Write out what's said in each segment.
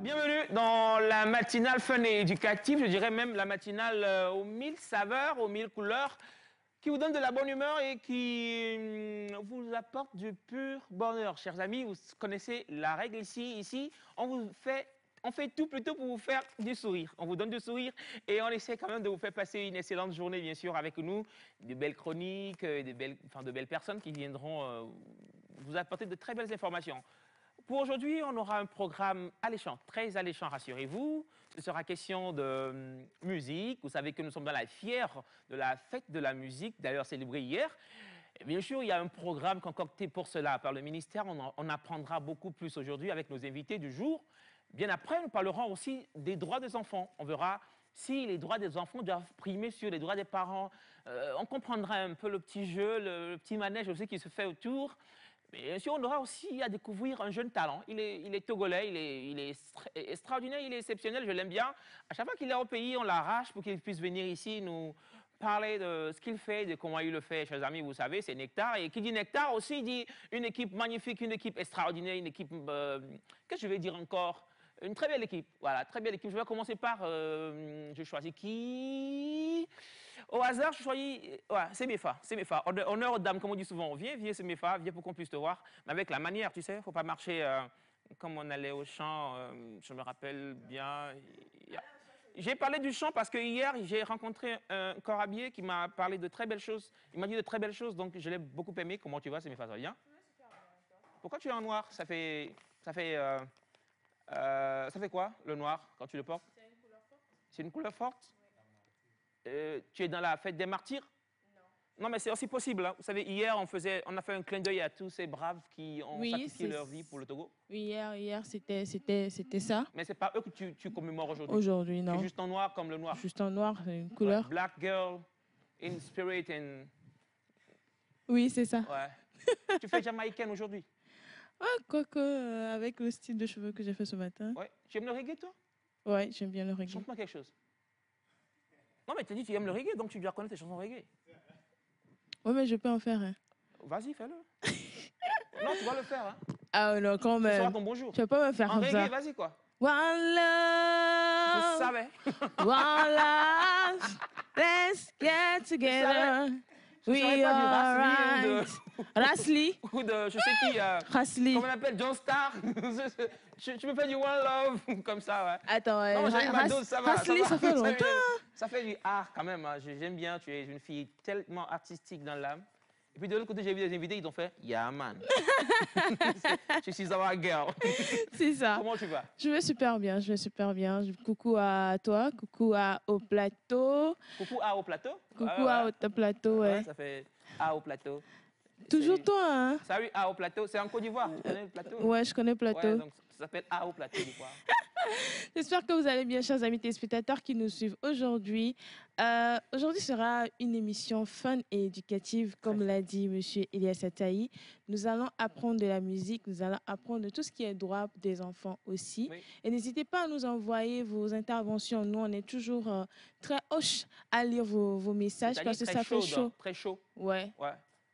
Bienvenue dans la matinale fun et éducative, je dirais même la matinale aux 1000 saveurs, aux 1000 couleurs, qui vous donne de la bonne humeur et qui vous apporte du pur bonheur. Chers amis, vous connaissez la règle ici, on fait tout plutôt pour vous faire du sourire. On vous donne du sourire et on essaie quand même de vous faire passer une excellente journée, bien sûr, avec nous. De belles chroniques, de belles personnes qui viendront vous apporter de très belles informations. Pour aujourd'hui, on aura un programme alléchant, très alléchant, rassurez-vous. Ce sera question de musique. Vous savez que nous sommes dans la fière de la fête de la musique, d'ailleurs célébrée hier. Et bien sûr, il y a un programme concocté pour cela par le ministère. On apprendra beaucoup plus aujourd'hui avec nos invités du jour. Bien après, nous parlerons aussi des droits des enfants. On verra si les droits des enfants doivent primer sur les droits des parents. On comprendra un peu le petit jeu, le petit manège aussi qui se fait autour. Mais bien sûr, on aura aussi à découvrir un jeune talent. Il est togolais, il est extraordinaire, il est exceptionnel, je l'aime bien. À chaque fois qu'il est au pays, on l'arrache pour qu'il puisse venir ici nous parler de ce qu'il fait, de comment il le fait. Chers amis, vous savez, c'est Nectar. Et qui dit Nectar aussi dit une équipe magnifique, une équipe extraordinaire, une équipe... qu'est-ce que je vais dire encore? Une très belle équipe. Voilà, très belle équipe. Je vais commencer par... je choisis qui? Au hasard, je choisis... Ouais, c'est Mefa. Honneur aux dames, comme on dit souvent. Viens, c'est Mefa. Viens pour qu'on puisse te voir. Mais avec la manière, tu sais, il ne faut pas marcher comme on allait au champ. Je me rappelle bien. J'ai parlé du chant parce que hier, j'ai rencontré un corabier qui m'a parlé de très belles choses. Il m'a dit de très belles choses, donc je l'ai beaucoup aimé. Comment tu vas, c'est Mefa, ça va bien? Pourquoi tu es en noir? Ça fait quoi, le noir, quand tu le portes? C'est une couleur forte. C'est une couleur forte? Oui. Tu es dans la fête des martyrs? Non. Non, mais c'est aussi possible. Hein. Vous savez, hier, on a fait un clin d'œil à tous ces braves qui ont sacrifié leur vie pour le Togo. Oui, hier c'était ça. Mais ce n'est pas eux que tu commémores aujourd'hui? Aujourd'hui, non. Tu es juste en noir comme le noir? Juste en noir, c'est une couleur. Ouais. Black girl, in spirit and... Oui, c'est ça. Ouais. Tu fais jamaïcaine aujourd'hui? Ah, quoique, avec le style de cheveux que j'ai fait ce matin. Ouais. Tu aimes le reggae, toi? Ouais, j'aime bien le reggae. Chante-moi quelque chose. Non, mais tu as dit que tu aimes le reggae, donc tu dois connaître tes chansons reggae. Ouais, mais je peux en faire un. Vas-y, fais-le. Non, tu vas le faire. Hein. Ah non, quand même. Ce sera ton bonjour. Tu vas pas me faire comme ça. En reggae, vas-y, quoi. One love. Je savais. One love. Let's get together. We are right. Rasli. Ou de, je sais qui, Rasli. comment on appelle, John Star. Tu me fais du One Love, comme ça, ouais. Attends, non, j'ai eu ma dose, ça va. Rasli, ça fait longtemps. Ça fait du art quand même. Hein. J'aime bien, tu es une fille tellement artistique dans l'âme. Et puis de l'autre côté, j'ai vu des invités, ils ont fait « Yeah, man ». Je suis our girl. C'est ça. Comment tu vas? Je vais super bien, Coucou à toi, coucou à Au Plateau. Coucou à Au Plateau? Coucou à Au Plateau, ouais. Ça fait à Au Plateau. Toujours toi, hein? Salut à Au Plateau, c'est en Côte d'Ivoire, tu connais le plateau? Ouais, je connais le plateau. Ouais, donc ça s'appelle à Au Plateau d'Ivoire. J'espère que vous allez bien, chers amis téléspectateurs qui nous suivent aujourd'hui. Aujourd'hui sera une émission fun et éducative, comme l'a dit M. Elias Ataï. Nous allons apprendre de la musique, nous allons apprendre de tout ce qui est droit des enfants aussi. Oui. Et n'hésitez pas à nous envoyer vos interventions. Nous, on est toujours très hoche à lire vos messages parce que ça fait chaud. Très chaud. Ouais.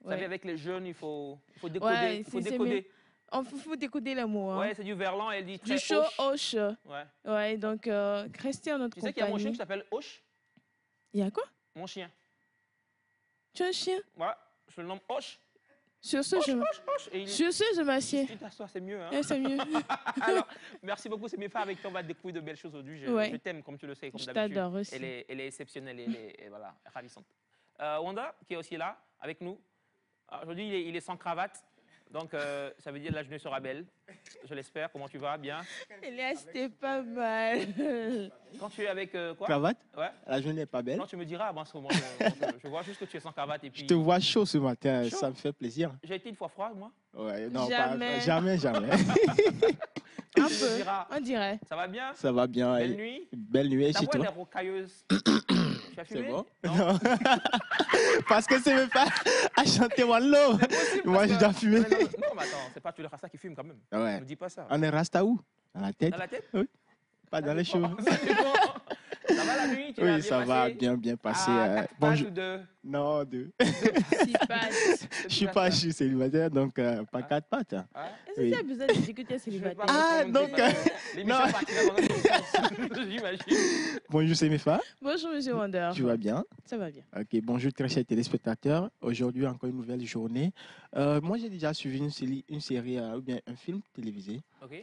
Vous savez, avec les jeunes, il faut décoder. Ouais, il faut décoder. Il faut décoder les mots. Hein. Ouais, c'est du verlan, elle dit très du chaud, hoche. Ouais, donc restez en notre compagnie. Tu sais qu'il y a mon chien qui s'appelle Hoche? Il y a quoi? Mon chien. Tu as un chien? Ouais, je le nomme Hoche. Sur ce, je m'assieds. Tu t'assois, c'est mieux. Hein? Ouais, c'est mieux. Alors, merci beaucoup, c'est mes femmes avec qui on va découvrir de belles choses aujourd'hui. Je t'aime, comme tu le sais, comme d'habitude. Je t'adore aussi. Elle est exceptionnelle, elle est voilà, ravissante. Wanda, qui est aussi là, avec nous. Aujourd'hui, il est sans cravate. Donc, ça veut dire la journée sera belle. Je l'espère. Comment tu vas? Bien? Elias, c'était pas mal. Quand tu es avec quoi? Cravate? Ouais. La journée n'est pas belle. Non, tu me diras avant ce moment. Je vois juste que tu es sans cravate et puis. Je te vois chaud ce matin, Chaud. ça me fait plaisir. J'ai été une fois froid, moi. Ouais, non, Jamais. jamais, jamais. Un Tu me peu, diras. on dirait. Ça va bien? Ça va bien. Belle nuit. Belle nuit, et Ta chez voix, elle toi? est rocailleuse. Tu as C'est fumé? bon? Non. Parce que c'est même pas à chanter Wallo. Moi, j'ai déjà fumé. Non, mais attends, c'est pas tous les Rasta qui fument quand même. Ouais. Ne me dis pas ça. On est rasta où? Dans la tête? Dans la tête? Oui. Pas dans les cheveux. Ça dépend. Ça va la nuit? Tu l'as Oui, bien ça passé? va bien passer. Quatre pattes Bonjour. ou deux? Non, deux. Si passe. Je suis pas, je suis célibataire, donc pas quatre pattes. Ouais. Est-ce que Oui. tu as besoin de dire que tu es Je vais célibataire? pas Ah, répondre, donc, parce que l'émission non. partira dans notre sens, j'imagine. Bonjour, c'est Mefa. Bonjour, monsieur Wonder. Tu vas bien? Ça va bien. Ok, bonjour très chers téléspectateurs. Aujourd'hui, encore une nouvelle journée. Moi, j'ai déjà suivi une série ou bien un film télévisé Ok.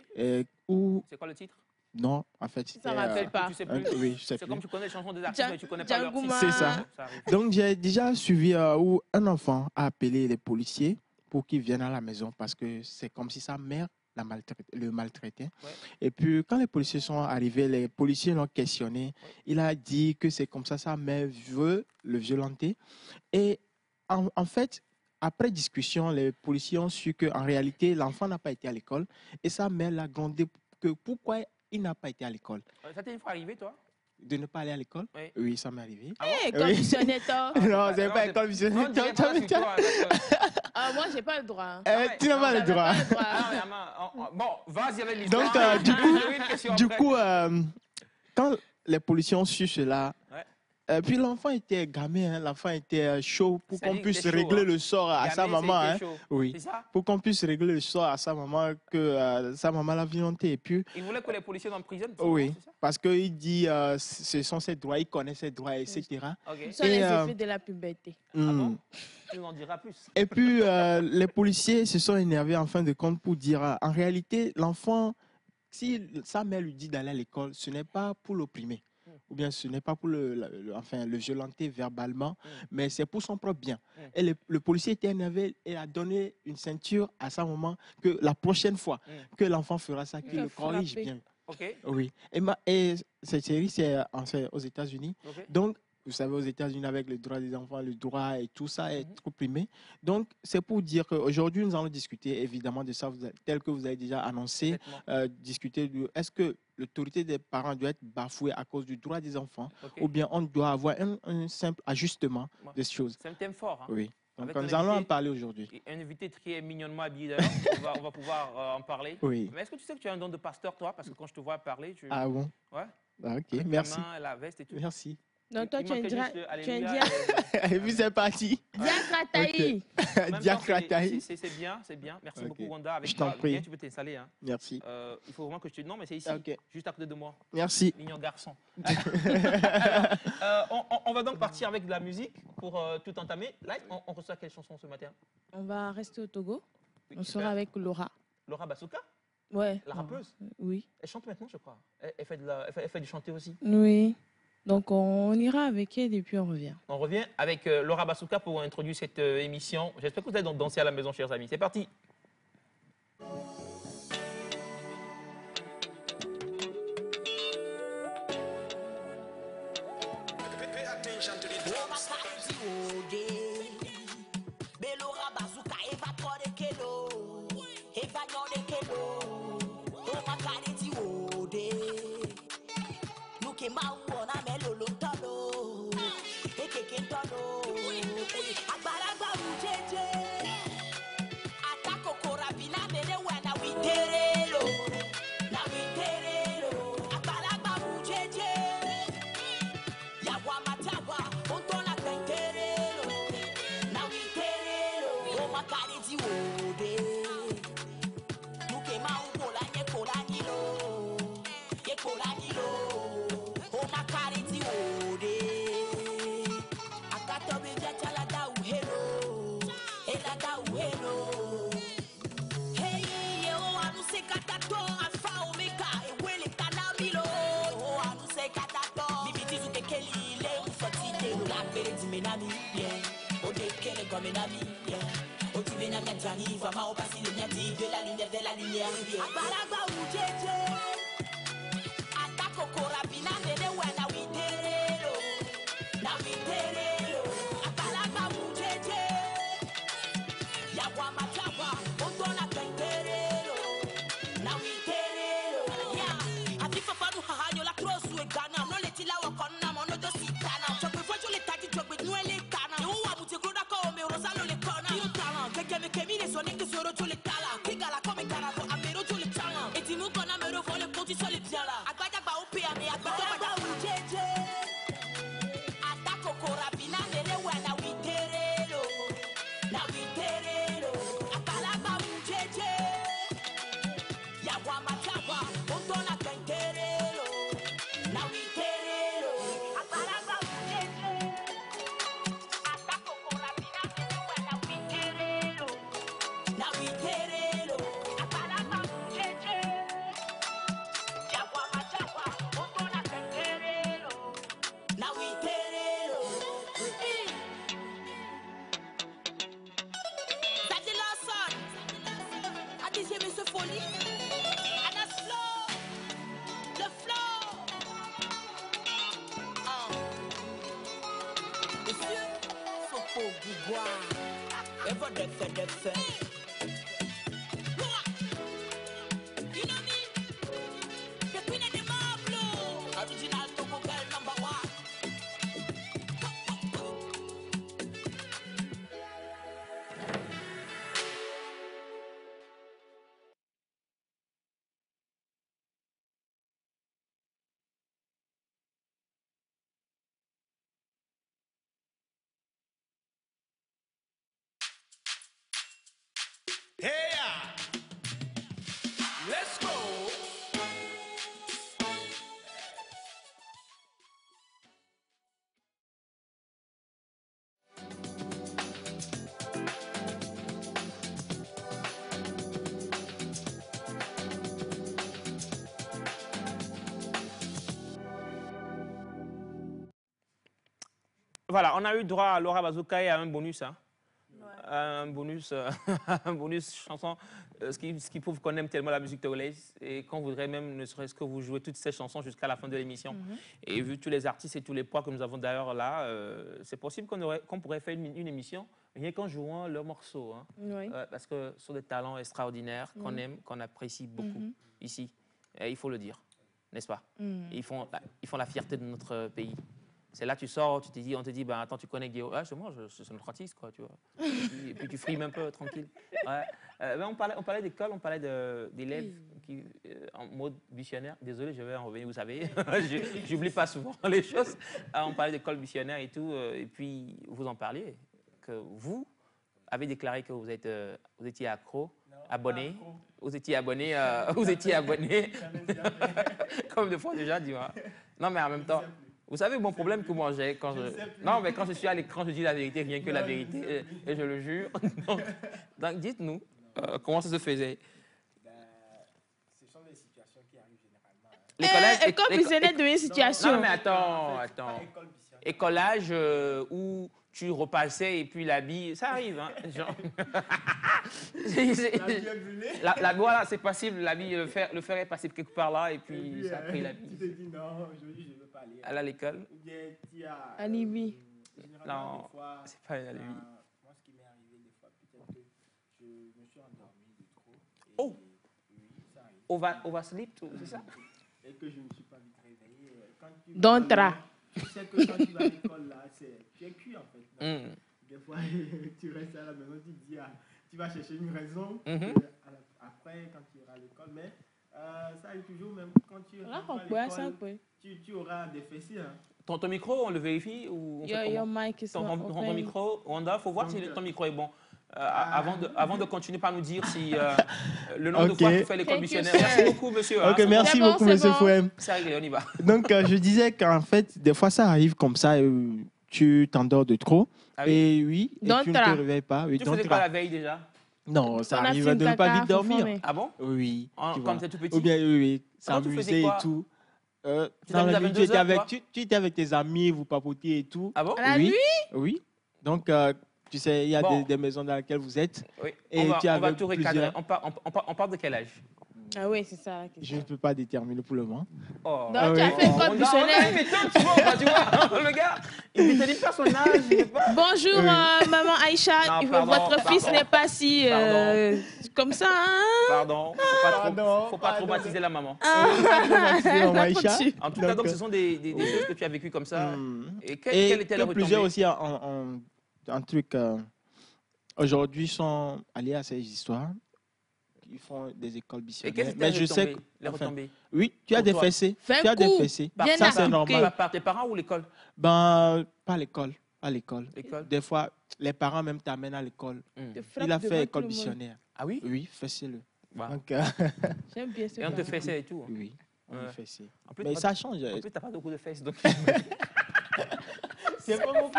où, C'est quoi le titre? non, en fait, c'était... Ça rappelle pas. Tu sais plus. oui, je sais C'est plus. comme tu connais les chansons des artistes, mais tu connais pas leur Djangouma. titre. C'est ça. Ça arrive. Donc, j'ai déjà suivi où un enfant a appelé les policiers pour qu'ils viennent à la maison parce que c'est comme si sa mère le maltraitait. Ouais. Et puis, quand les policiers sont arrivés, les policiers l'ont questionné. Ouais. Il a dit que c'est comme ça, sa mère veut le violenter. Et en fait, après discussion, les policiers ont su qu'en réalité, l'enfant n'a pas été à l'école et sa mère l'a grondé que pourquoi il n'a pas été à l'école. Ça t'est une fois arrivé, toi? De ne pas aller à l'école? Oui. Oui, ça m'est arrivé. Ah bon? Eh, comme Oui. tu sonnais tort. Non, c'est non, pas c'est- école Non, visionnelle. on dirait pas sur toi, parce que- Ah, moi, j'ai pas le droit. Tu n'as non, pas le t'avais droit. Pas le droit. Ah, mais Ama, bon, vas-y avec l'histoire. Donc, J'avais une question Du après. coup, quand les policiers ont su cela, Ouais. puis l'enfant était gamin, hein, l'enfant était chaud pour Ça qu'on dit que puisse c'était chaud, régler hein. le sort à sa Gamin, maman. c'était Hein, chaud. oui, C'est ça? pour qu'on puisse régler le sort à sa maman, que sa maman l'a violenté. Et puis, Il voulait que les policiers l'emprisonnent. oui, c'est ça? parce qu'il dit ce sont ses droits, il connaît ses droits, etc. Ok. Ce sont Et, les effets de la puberté. Hmm. Tu nous en diras plus. Et puis, les policiers se sont énervés en fin de compte pour dire, en réalité, l'enfant, si sa mère lui dit d'aller à l'école, ce n'est pas pour l'opprimer, ou bien ce n'est pas pour le violenter verbalement, mais c'est pour son propre bien. Et le policier était énervé et a donné une ceinture à sa maman que la prochaine fois que l'enfant fera ça, qu'il va le corrige frapper. bien. Ok. Oui. Et cette série, c'est aux États-Unis. Ok. Donc, vous savez, aux États-Unis, avec le droit des enfants, le droit et tout ça est opprimé. Donc, c'est pour dire qu'aujourd'hui, nous allons discuter évidemment de ça, tel que vous avez déjà annoncé, Complètement. discuter de est-ce que l'autorité des parents doit être bafouée à cause du droit des enfants, Ok. ou bien on doit avoir un simple ajustement Ouais. des choses. C'est un thème fort. Hein. Oui. Donc, Avec nous un allons en invité- parler aujourd'hui. Et un invité très mignonnement habillé d'ailleurs. On va pouvoir en parler. Oui. Mais est-ce que tu sais que tu as un don de pasteur, toi? Parce que quand je te vois parler, tu. Ah bon? Ouais. Ah, ok, Avec merci. la main, la veste et tout. Merci. Donc, toi, Il tu as un manquait dia... juste le tu as un Alléluia dia... Et puis, c'est parti. diacrataï. En même temps, Diacrataï. c'est bien, c'est bien. Merci Ok. beaucoup, Wanda. Avec Je t'en toi, prie. viens, tu peux t'installer. Hein. Merci. Il faut vraiment que je te. Non, mais c'est ici, Ok. juste à côté de moi. Merci. Mignon garçon. On va donc partir avec de la musique pour tout entamer. Là, on reçoit quelle chanson ce matin? On va rester au Togo. Oui, On super. sera avec Laura. Laura Basuka, Ouais. la rappeuse. Oui. Elle chante maintenant, je crois. Elle fait du chanter aussi. Oui. Donc, on ira avec elle et puis on revient. On revient avec Laura Basuka pour introduire cette émission. J'espère que vous allez donc danser à la maison, chers amis. C'est parti. Menami, yeah. Let's go. Voilà, on a eu droit à Laura Bazooka et à un bonus. Hein. Ouais. Un bonus chanson, ce qui prouve qu'on aime tellement la musique togolaise et qu'on voudrait même, ne serait-ce que vous jouer toutes ces chansons jusqu'à la fin de l'émission. Et vu tous les artistes et tous les poids que nous avons d'ailleurs là, c'est possible qu'on pourrait faire une émission rien qu'en jouant leurs morceaux. Hein. Oui. Parce que ce sont des talents extraordinaires qu'on aime, qu'on apprécie beaucoup ici. Et il faut le dire, n'est-ce pas? Ils font la fierté de notre pays. C'est là que tu sors, tu te dis, on te dit, ben, attends, tu connais Guillaume. Ah, c'est moi, c'est notre artiste, quoi, tu vois. Et puis tu frimes un peu, tranquille. Ouais. Ben, on parlait d'école, on parlait d'élèves qui, en mode missionnaire. Désolé, je vais en revenir, vous savez. J'oublie pas souvent les choses. On parlait d'école missionnaire et tout. Et puis, vous en parliez, que vous avez déclaré que vous étiez accro, abonné. Vous étiez abonné, comme deux fois déjà, dis-moi. Non, mais en même temps... Vous savez, mon problème que moi j'ai quand non, mais quand je suis à l'écran, je dis la vérité, rien que la vérité, et je le jure. Donc dites-nous, comment ça se faisait? Ce sont des situations qui arrivent généralement. École missionnaire de une situation. Non, mais attends. Écolage où tu repassais et puis l'habit, ça arrive. Hein, genre. Voilà, c'est possible, l'habit, le fer est passé quelque part là et puis ça a pris l'habit. Tu te dis non, aujourd'hui je ne veux pas aller. À l'école. Ou bien tu as... Alibi. Non, c'est pas un alibi. Moi, ce qui m'est arrivé des fois, peut-être que je me suis endormi de trop. Et oh! Oui, ça arrive. Oversleep, c'est ça? Et que je ne me suis pas vite réveillé. Tu sais que quand tu vas à l'école, là, tu es cuit en fait. Des fois, tu restes à la maison, tu te dis, tu vas chercher une raison après quand tu iras à l'école. Mais ça arrive toujours, même quand tu iras à l'école, tu auras des fessiers. Hein. Ton micro, on le vérifie ou your mic is ton micro, Wanda, il faut voir si ton micro est bon. Avant de continuer par nous dire si le nombre de fois que tu fais l'école missionnaire. Merci beaucoup, monsieur. Ok, merci beaucoup, monsieur Fouem. C'est réglé, on y va. Donc, je disais qu'en fait, des fois, ça arrive comme ça, tu t'endors de trop. Ah oui. Et oui, et tu ne te réveilles pas. Oui, tu faisais quoi la veille déjà? Non, ça arrive de ne pas vite dormir. Ah bon? Oui. Quand tu étais tout petit? Ou bien, oui, s'amuser et tout. Tu étais avec tes amis, vous papotiez et tout. Ah bon? La nuit? Oui. Donc, Tu sais, il y a Bon. des maisons dans lesquelles vous êtes. Oui, Et on tu va avais tout recadrer. plusieurs- On parle de quel âge? Ah oui, c'est ça la Je question. ne peux pas déterminer pour le moment. Oh. Donc, tu Ah as oui. fait école On buissonnière. a une méthode, tu vois, le gars, il ne te dit pas son âge, il veut pas. Bonjour, maman Aïcha. Non, pardon, Votre fils pardon. n'est pas si comme ça. Hein? Pardon, faut pas traumatiser la maman. Maman Aïcha. En tout cas, donc, ce sont des choses que tu as vécues comme ça. Et quelle était la que plusieurs retombée? aussi un truc aujourd'hui sont allés à ces histoires. Ils font des écoles Et missionnaires. quelles étaient Mais les je sais retombées? que, Les enfin, retombées? oui, tu as Pour des toi. fessées. Fais un Tu as des coup. fessées. Bien Ça, c'est appliqué. normal. Par tes parents ou l'école? Ben, pas à l'école. À l'école. L'école. Des fois, les parents même t'amènent à l'école. Te frappe Il a devant fait tout école le monde. missionnaire. Ah oui? Oui, fessez-le. Wow. Donc, J'aime bien ce Et on te parent. fait ça et tout. oui, on Ouais. est fessé. En plus, Mais ça change. En plus, t'as pas beaucoup de fesses, donc C'est pas beaucoup.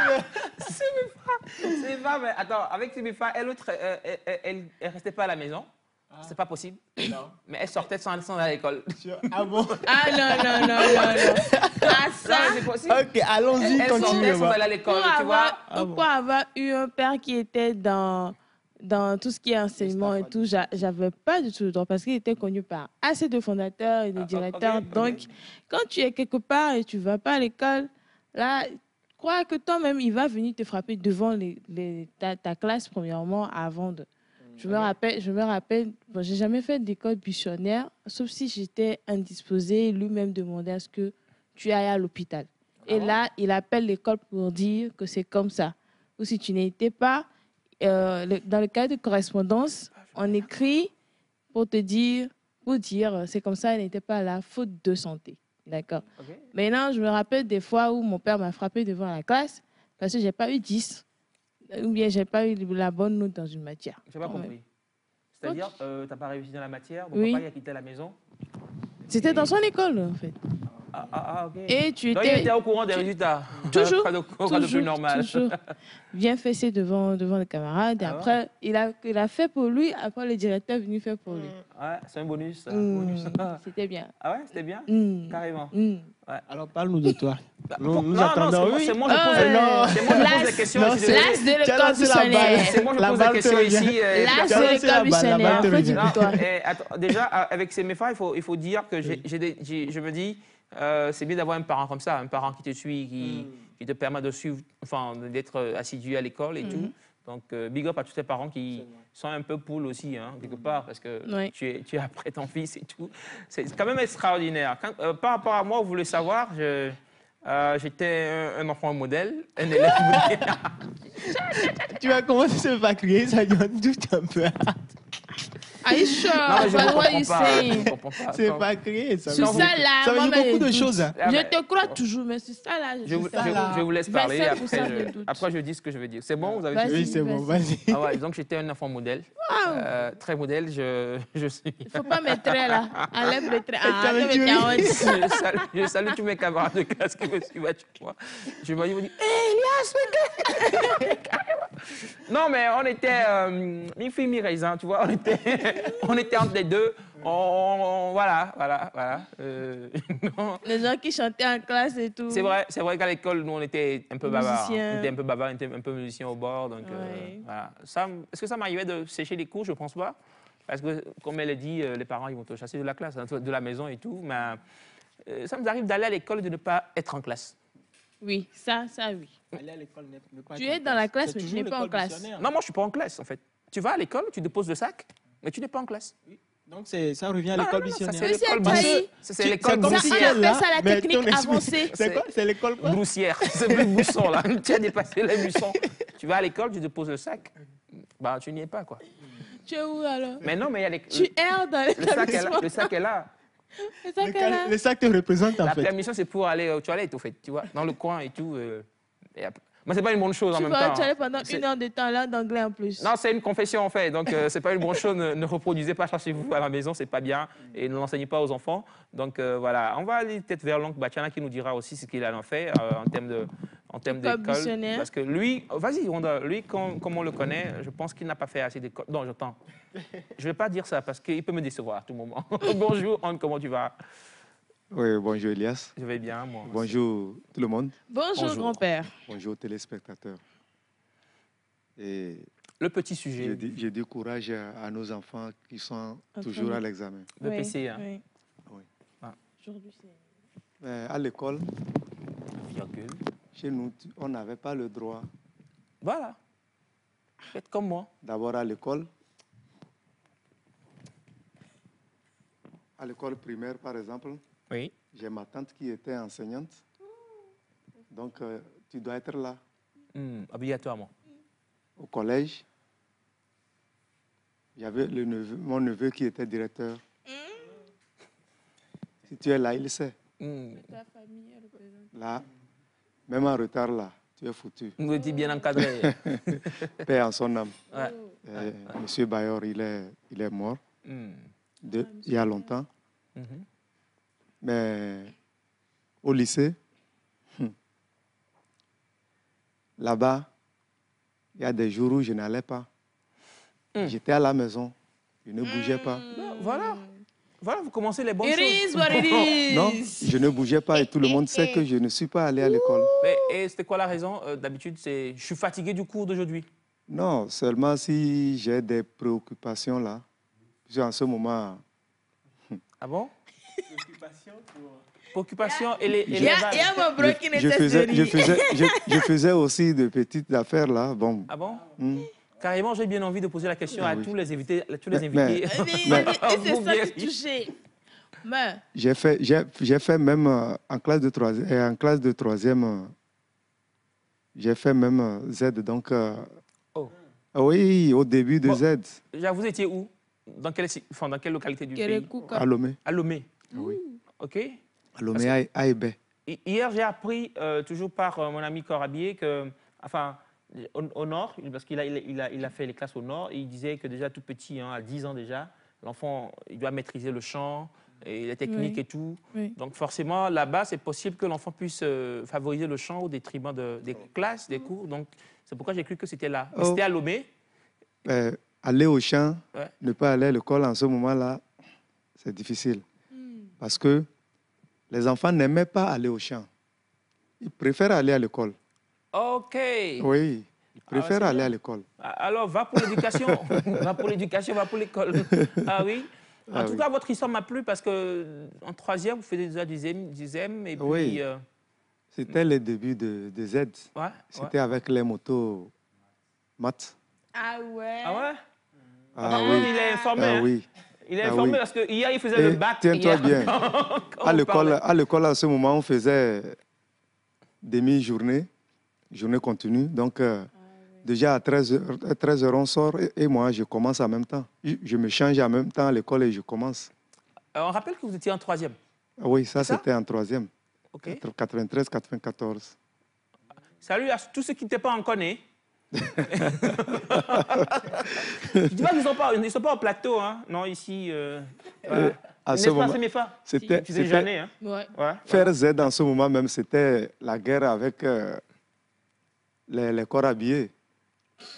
c'est pas. Mais attends, avec Sibifa, elle restait pas à la maison. C'est pas possible. Non. Mais elle sortait sans aller à l'école. Ah bon? Ah non, non, non, non, non. Ah ça, Non, mais c'est possible. Ok, allons-y, Elle sortait continuez. sans aller à l'école, tu vois. pour avoir eu un père qui était dans tout ce qui est enseignement et tout, j'avais pas du tout le droit parce qu'il était connu par assez de fondateurs et de directeurs. ok. Donc, quand tu es quelque part et tu vas pas à l'école, là, crois que toi-même, il va venir te frapper devant ta classe, premièrement, avant de... Je me rappelle, bon, j'ai jamais fait d'école buissonnière, sauf si j'étais indisposée. Lui-même demandait à ce que tu ailles à l'hôpital. Et là, il appelle l'école pour dire que c'est comme ça. Ou si tu n'étais pas, dans le cas de correspondance, on écrit pour dire, c'est comme ça, elle n'était pas là, faute de santé. D'accord. Ok. Maintenant, je me rappelle des fois où mon père m'a frappé devant la classe parce que j'ai pas eu 10. Ou bien j'ai pas eu la bonne note dans une matière. J'ai pas Ouais. compris. C'est-à-dire, t'as pas réussi dans la matière, donc Oui. papa il a quitté la maison. C'était dans son école, en fait. Ok. Et tu Donc il était étais au courant des résultats. toujours, Pas de plus normal. toujours bien fessé devant les camarades. Et Ah ouais? après, il a fait pour lui. Après, le directeur est venu faire pour lui. Ouais, c'est un bonus. Ça. C'était bien. Ah ouais, c'était bien. Carrément. Alors, parle-nous de toi. Nous Non, attendons. c'est Oui. moi je pose non. c'est moi je pose des questions. Non, je suis désolé. L'as de Tu as l'école lancé la balle. buissonnière. C'est moi je La pose des balle te questions revient. ici. L'as tu as de lancé la l'école balle, la balle buissonnière. te Faut revient. dire toi. Attends, déjà, avec ces méfaits, il faut dire que je me dis, c'est bien d'avoir un parent comme ça, un parent qui te suit, qui te permet de suivre, enfin, d'être assidu à l'école et tout. Donc, big up à tous ces parents qui sont un peu poules aussi, hein, quelque part, parce que Oui. tu es après ton fils et tout. C'est quand même extraordinaire. Par rapport à moi, vous voulez savoir, j'étais un enfant modèle, un élève modèle. Tu vas commencer à pas crier, ça donne tout un peu. Are you sure? Non, mais je But ne what you comprends pas. Je saying? ne comprends pas. C'est pas crier, ça. Sur veut ça, dire- là, ça veut moi, dire beaucoup je de doute. choses. Hein. Ah, Je mais- te crois toujours, mais sur ça, là, Je vous laisse 27% parler, de doute. après je dis ce que je veux dire. C'est bon, vous avez Vas-y. Oui, c'est bon, vas-y. Ah ouais, donc j'étais un enfant modèle, très modèle, je suis. Il ne faut pas mettre très là. Enlève le trait. Ah, Calme, enlève tu le veux. trait. Je salue tous mes camarades de classe qui me suivent à chaque fois. Je me dis, hé Elias, mais non, mais on était mi-fille, mi-raisin, tu vois, on était entre les deux. Voilà. non. Les gens qui chantaient en classe et tout. C'est vrai qu'à l'école, nous, on était un peu bavards. Musiciens. On était un peu bavards, on était un peu musiciens au bord. Donc, Ouais. voilà. Est-ce que ça m'arrivait de sécher les cours? Je ne pense pas. Parce que, comme elle a dit, les parents, ils vont te chasser de la classe, hein, de la maison et tout. Mais ça nous arrive d'aller à l'école et de ne pas être en classe. Oui, ça, oui. Aller à l'école, ne pas Tu être es en dans la classe, C'est mais tu toujours n'es pas en l'école classe. missionnaire. Non, moi, je ne suis pas en classe, en fait. Tu vas à l'école, tu déposes le sac, mais tu n'es pas en classe. Donc, ça revient à Non, l'école non, ça, missionnaire. c'est Mais si elle l'école trahit, broussière. C'est l'école C'est comme Ça, si on broussière. elle, là, appelle ça la mais technique ton explique- avancée. C'est quoi? C'est l'école quoi? Broussière. C'est plus buisson, là. Tu as dépassé les buissons. Tu vas à l'école, tu déposes le sac. Bah, tu n'y es pas, quoi. Tu es où alors? Mais non, mais il y a les... Tu erres dans le sac est là. l'établissement. Le sac est là. C'est ça qu'elle a. Le sac te représente en La fait. permission, c'est pour aller aux toilettes, au fait, tu vois, dans le coin et tout. Et après. Moi, c'est pas une bonne chose en Tu même vas temps. tu allais pendant C'est- 1 heure de temps là d'anglais en plus. Non, c'est une confession en fait, donc c'est pas une bonne chose. Ne reproduisez pas ça chez vous à la maison, c'est pas bien, et ne l'enseignez pas aux enfants. Donc voilà, on va aller peut-être vers l'oncle Bachana qui nous dira aussi ce qu'il en fait en termes École d'école. missionnaire. Parce que lui, vas-y, Wanda, lui, comme on le connaît, je pense qu'il n'a pas fait assez d'école. Non, j'entends. Je vais pas dire ça parce qu'il peut me décevoir à tout moment. Bonjour, Anne, comment tu vas? Oui, bonjour Elias. Je vais bien, moi. Bonjour tout le monde. Bonjour, Bonjour. grand-père. Bonjour téléspectateurs. Et Le petit sujet. je décourage à nos enfants qui sont En toujours train à de- l'examen. Le Oui, PC, hein. oui. Oui. Ah. Aujourd'hui, c'est... Mais à l'école, Virgule. chez nous, on n'avait pas le droit. Voilà. Faites comme moi. D'abord à l'école primaire, par exemple, Oui. j'ai ma tante qui était enseignante. Donc, tu dois être là. Obligatoirement. Au collège, il y avait mon neveu qui était directeur. Si tu es là, il sait. Ta famille, elle représente. Là, même en retard, là, tu es foutu. Vous étiez bien encadré. Paix en son âme. Ouais. Monsieur Bayor, il est mort il y a longtemps. Mhm. Mais au lycée, là-bas, il y a des jours où je n'allais pas. J'étais à la maison, je ne bougeais pas. Voilà. Voilà, vous commencez les bonnes It choses. is what it is. Non, je ne bougeais pas et tout le monde sait que je ne suis pas allé à l'école. Et c'était quoi la raison? D'habitude, c'est je suis fatigué du cours d'aujourd'hui. Non, seulement si j'ai des préoccupations là. Parce qu'en ce moment, Ah bon? Préoccupation et les Il y a mon bro qui je n'était faisais aussi de petites affaires là. Bon. Ah bon? Hmm. Carrément, j'ai bien envie de poser la question Ah à oui. tous les invités. Mais- Et c'est Vous ça bien. qui touchait. Mais, J'ai fait même en classe de troisième, j'ai fait même Z. Donc, Oh. oui, au début de Bon. Z, Vous étiez où? Dans quelle localité du quel pays? est coup à Lomé. À Lomé. Oui. OK. À Lomé, à Hébé. Hier, j'ai appris, toujours par mon ami Corabier, que, enfin, au nord, parce qu'il a fait les classes au nord, et il disait que déjà tout petit, hein, à 10 ans déjà, l'enfant, il doit maîtriser le chant et les techniques Oui. et tout. oui. Donc forcément, là-bas, c'est possible que l'enfant puisse favoriser le chant au détriment des classes, des cours. Donc c'est pourquoi j'ai cru que c'était là. Mais Oh. c'était à Lomé. Aller au champ, Ouais. ne pas aller à l'école en ce moment-là, c'est difficile. Parce que les enfants n'aimaient pas aller au champ. Ils préfèrent aller à l'école. OK. Oui, ils préfèrent c'est aller bien. à l'école. Alors, va pour l'éducation. Va pour l'éducation, va pour l'école. Ah oui. En Ah tout oui. cas, votre histoire m'a plu parce que en troisième, vous faites déjà du ZEM et puis... Oui. C'était le début de Z. ouais, C'était avec les motos maths. Ah ouais. Ah ouais? Ah Par oui. contre, il est informé. Ah hein. oui. Il est Ah informé oui. parce que hier, il faisait Et le bac. tiens-toi hier, bien. quand À on parlait. l'école, à ce moment, on faisait demi-journée, journée continue. Donc, déjà à 13 heures, on sort et moi, je commence en même temps. Je me change en même temps à l'école et je commence. On rappelle que vous étiez en troisième. Ah oui, ça, C'est ça? c'était en troisième. OK. 93, 94. Salut à tous ceux qui n'étaient pas encore nés. Je dis pas qu'ils ne sont pas au plateau, hein. Non, ici. Voilà. À ce N'est-ce pas, moment, Semifa? c'était Tu es jeune, hein? Ouais. Ouais. faire Z en ce moment même, c'était la guerre avec les corps habillés.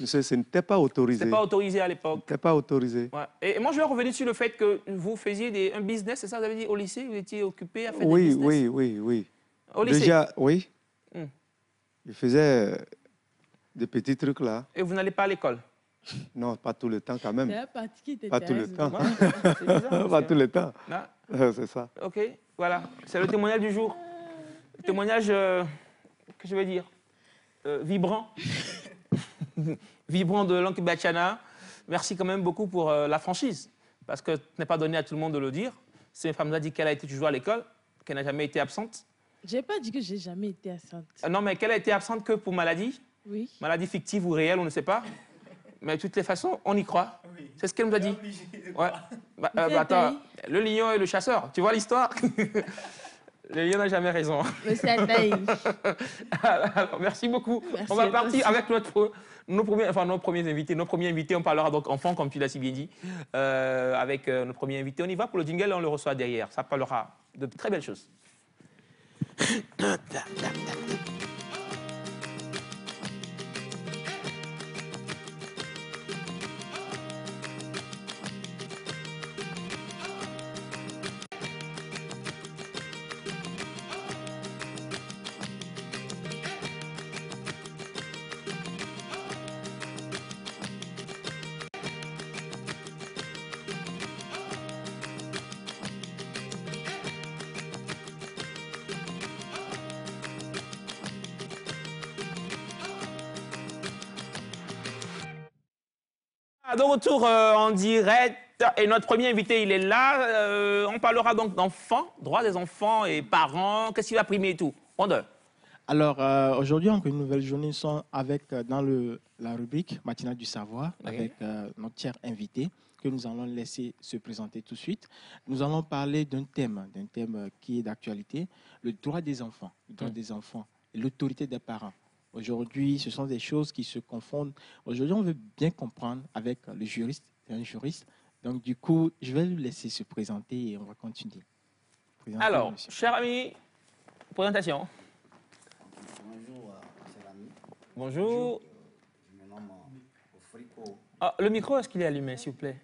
Ce n'était pas autorisé. C'était pas autorisé à l'époque. C'était pas autorisé. Ouais. Et moi, je vais revenir sur le fait que vous faisiez un business, c'est ça, vous avez dit, au lycée, vous étiez occupé à faire des Oui, business? oui. Au lycée? Déjà, oui. Hmm. Je faisais des petits trucs là. Et vous n'allez pas à l'école? Non, pas tout le temps quand même. C'est la partie qui était Pas tout le temps. Ouais, c'est bizarre, Pas parce que- tout le temps. Ah, C'est ça. OK, voilà. C'est le témoignage du jour. Le témoignage, que je vais dire, vibrant. Vibrant de l'oncle Bachana. Merci quand même beaucoup pour la franchise. Parce que ce n'est pas donné à tout le monde de le dire. C'est une femme qui a dit qu'elle a été toujours à l'école, qu'elle n'a jamais été absente. J'ai pas dit que j'ai jamais été absente. Non, mais qu'elle a été absente que pour maladie. Oui. Maladie fictive ou réelle, on ne sait pas. Mais de toutes les façons, on y croit. C'est ce qu'elle nous a dit. Ouais. Attends, le lion et le chasseur, tu vois l'histoire? Le lion n'a jamais raison. Monsieur Ataï. Alors, merci beaucoup. Merci On va à toi partir aussi. avec nos premiers invités. Nos premiers invités, on parlera donc enfants, comme tu l'as si bien dit, avec nos premiers invités. On y va pour le jingle et on le reçoit derrière. Ça parlera de très belles choses. de retour en direct. Et notre premier invité, il est là. On parlera donc d'enfants, droits des enfants et parents. Qu'est-ce qui va primer et tout? Wonder. Alors, aujourd'hui, encore une nouvelle journée, nous sommes avec, dans la rubrique Matinale du Savoir, avec notre cher invité, que nous allons laisser se présenter tout de suite. Nous allons parler d'un thème qui est d'actualité, le droit des enfants. Le droit des enfants et l'autorité des parents. Aujourd'hui, ce sont des choses qui se confondent. Aujourd'hui, on veut bien comprendre avec le juriste, un juriste. Donc, du coup, je vais lui laisser se présenter et on va continuer. Alors, cher ami, présentation. Bonjour, cher ami. Bonjour. Je me nomme Ofriko. Ah, le micro, est-ce qu'il est allumé, s'il vous plaît?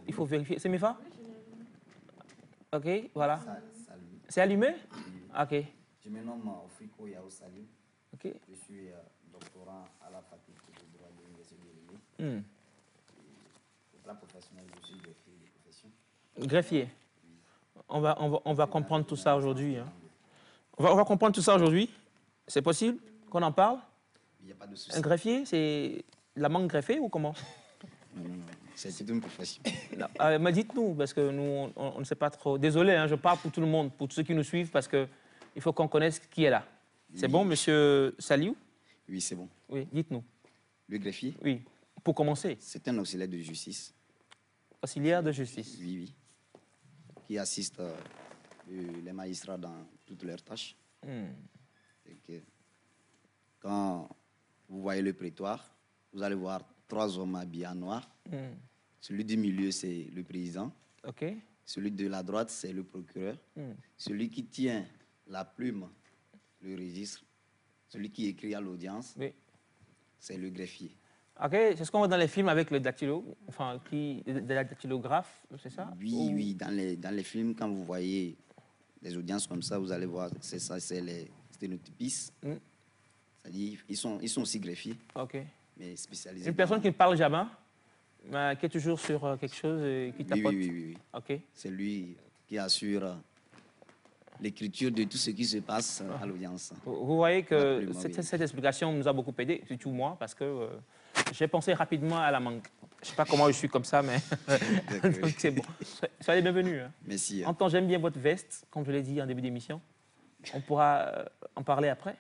Il faut vérifier. C'est Mifa? OK, voilà. Salut. C'est allumé? OK. Je me nomme Ofriko Yao Salim. OK. Je suis doctorant à la faculté de droit de l'Université de Lille. Au plan professionnel, je suis greffier de profession. Greffier. On va comprendre tout ça aujourd'hui. Hein. On va comprendre tout ça aujourd'hui. C'est possible qu'on en parle? Il n'y a pas de souci. Un greffier, c'est la mangue greffée ou comment? Non, c'est une profession. Mais dites-nous, parce que nous, on ne sait pas trop. Désolé, hein, je parle pour tout le monde, pour tous ceux qui nous suivent, parce qu'il faut qu'on connaisse qui est là. C'est bon, monsieur Saliou? Oui, c'est bon. Oui, dites-nous. Le greffier, Oui, pour commencer. c'est un auxiliaire de justice. Auxiliaire de justice. Oui, oui. Qui assiste les magistrats dans toutes leurs tâches. Et que, quand vous voyez le prétoire, vous allez voir 3 hommes habillés en noir. Celui du milieu, c'est le président. OK. Celui de la droite, c'est le procureur. Celui qui tient la plume, le registre. Celui qui écrit à l'audience, Oui. c'est le greffier. OK, c'est ce qu'on voit dans les films avec le dactylo, enfin, la dactylographe, c'est ça? Oui, oui, dans les films, quand vous voyez des audiences comme ça, vous allez voir, c'est ça, c'est les sténotypistes. C'est-à-dire, ils sont aussi greffiers, OK. mais spécialisés. Une personne qui ne parle jamais, mais qui est toujours sur quelque chose et qui Oui, tapote. oui. OK. C'est lui qui assure l'écriture de tout ce qui se passe à l'audience. Vous voyez que Absolument, oui. cette explication nous a beaucoup aidé, surtout moi, parce que j'ai pensé rapidement à la mangue. Je ne sais pas comment je suis comme ça, mais donc c'est bon. Soyez bienvenus. Hein. Merci. En temps, j'aime bien votre veste, comme je l'ai dit en début d'émission. On pourra en parler après.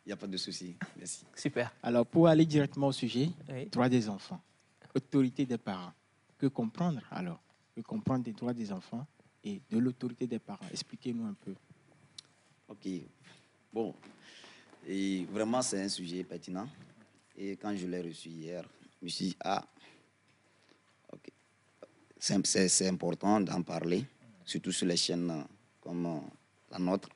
Il n'y a pas de souci. Merci. Super. Alors, pour aller directement au sujet, Oui. droits des enfants, autorité des parents. Que comprendre alors? Que comprendre des droits des enfants et de l'autorité des parents? Expliquez-nous un peu. OK. Bon. Et vraiment, c'est un sujet pertinent. Et quand je l'ai reçu hier, je me suis dit, OK. C'est important d'en parler, surtout sur les chaînes comme la nôtre.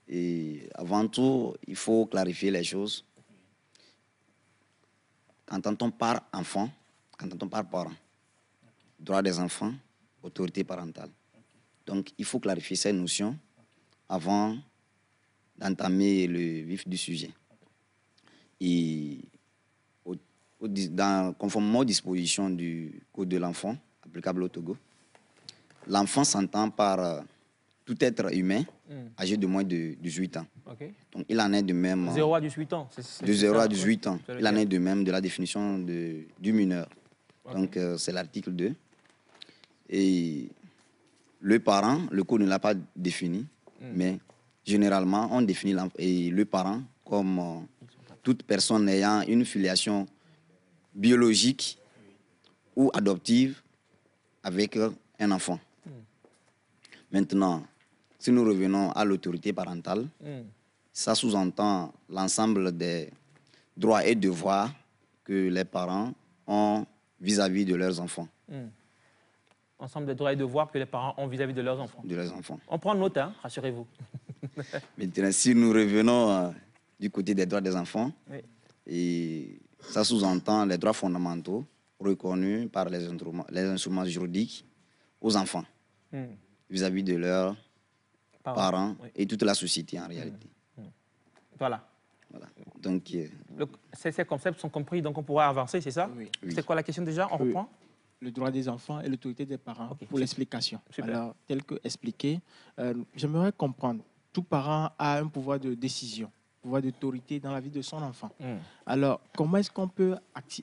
Et avant tout, il faut clarifier les choses. Quand on parle enfant, quand on parle parent, droit des enfants, autorité parentale. Donc, il faut clarifier ces notions avant d'entamer le vif du sujet. Et conformément aux dispositions du Code de l'enfant, applicable au Togo, l'enfant s'entend par tout être humain âgé de moins de 18 ans. OK. Donc, il en est de même. 0 à 18 ans. De 0 à ça, 18 ans. c'est Il en lequel? est de même de la définition du mineur. OK. Donc, c'est l'article 2. Et le parent, le code ne l'a pas défini, mais généralement, on définit le parent comme toute personne ayant une filiation biologique ou adoptive avec un enfant. Maintenant, si nous revenons à l'autorité parentale, ça sous-entend l'ensemble des droits et devoirs que les parents ont vis-à-vis de leurs enfants. Ensemble des droits et devoirs que les parents ont vis-à-vis de leurs enfants. De leurs enfants. On prend note, hein, rassurez-vous. Maintenant, si nous revenons du côté des droits des enfants, Oui. et ça sous-entend les droits fondamentaux reconnus par les instruments juridiques aux enfants vis-à-vis de leurs parents Oui. et toute la société en réalité. Voilà. Voilà. Donc, Ces concepts sont compris, donc on pourra avancer, c'est ça? Oui. Oui. C'est quoi la question déjà? On Oui. reprend? Le droit des enfants et l'autorité des parents Ok, pour super. l'explication. Super. Alors, tel que expliqué, j'aimerais comprendre. Tout parent a un pouvoir de décision, pouvoir d'autorité dans la vie de son enfant. Alors, comment est-ce qu'on peut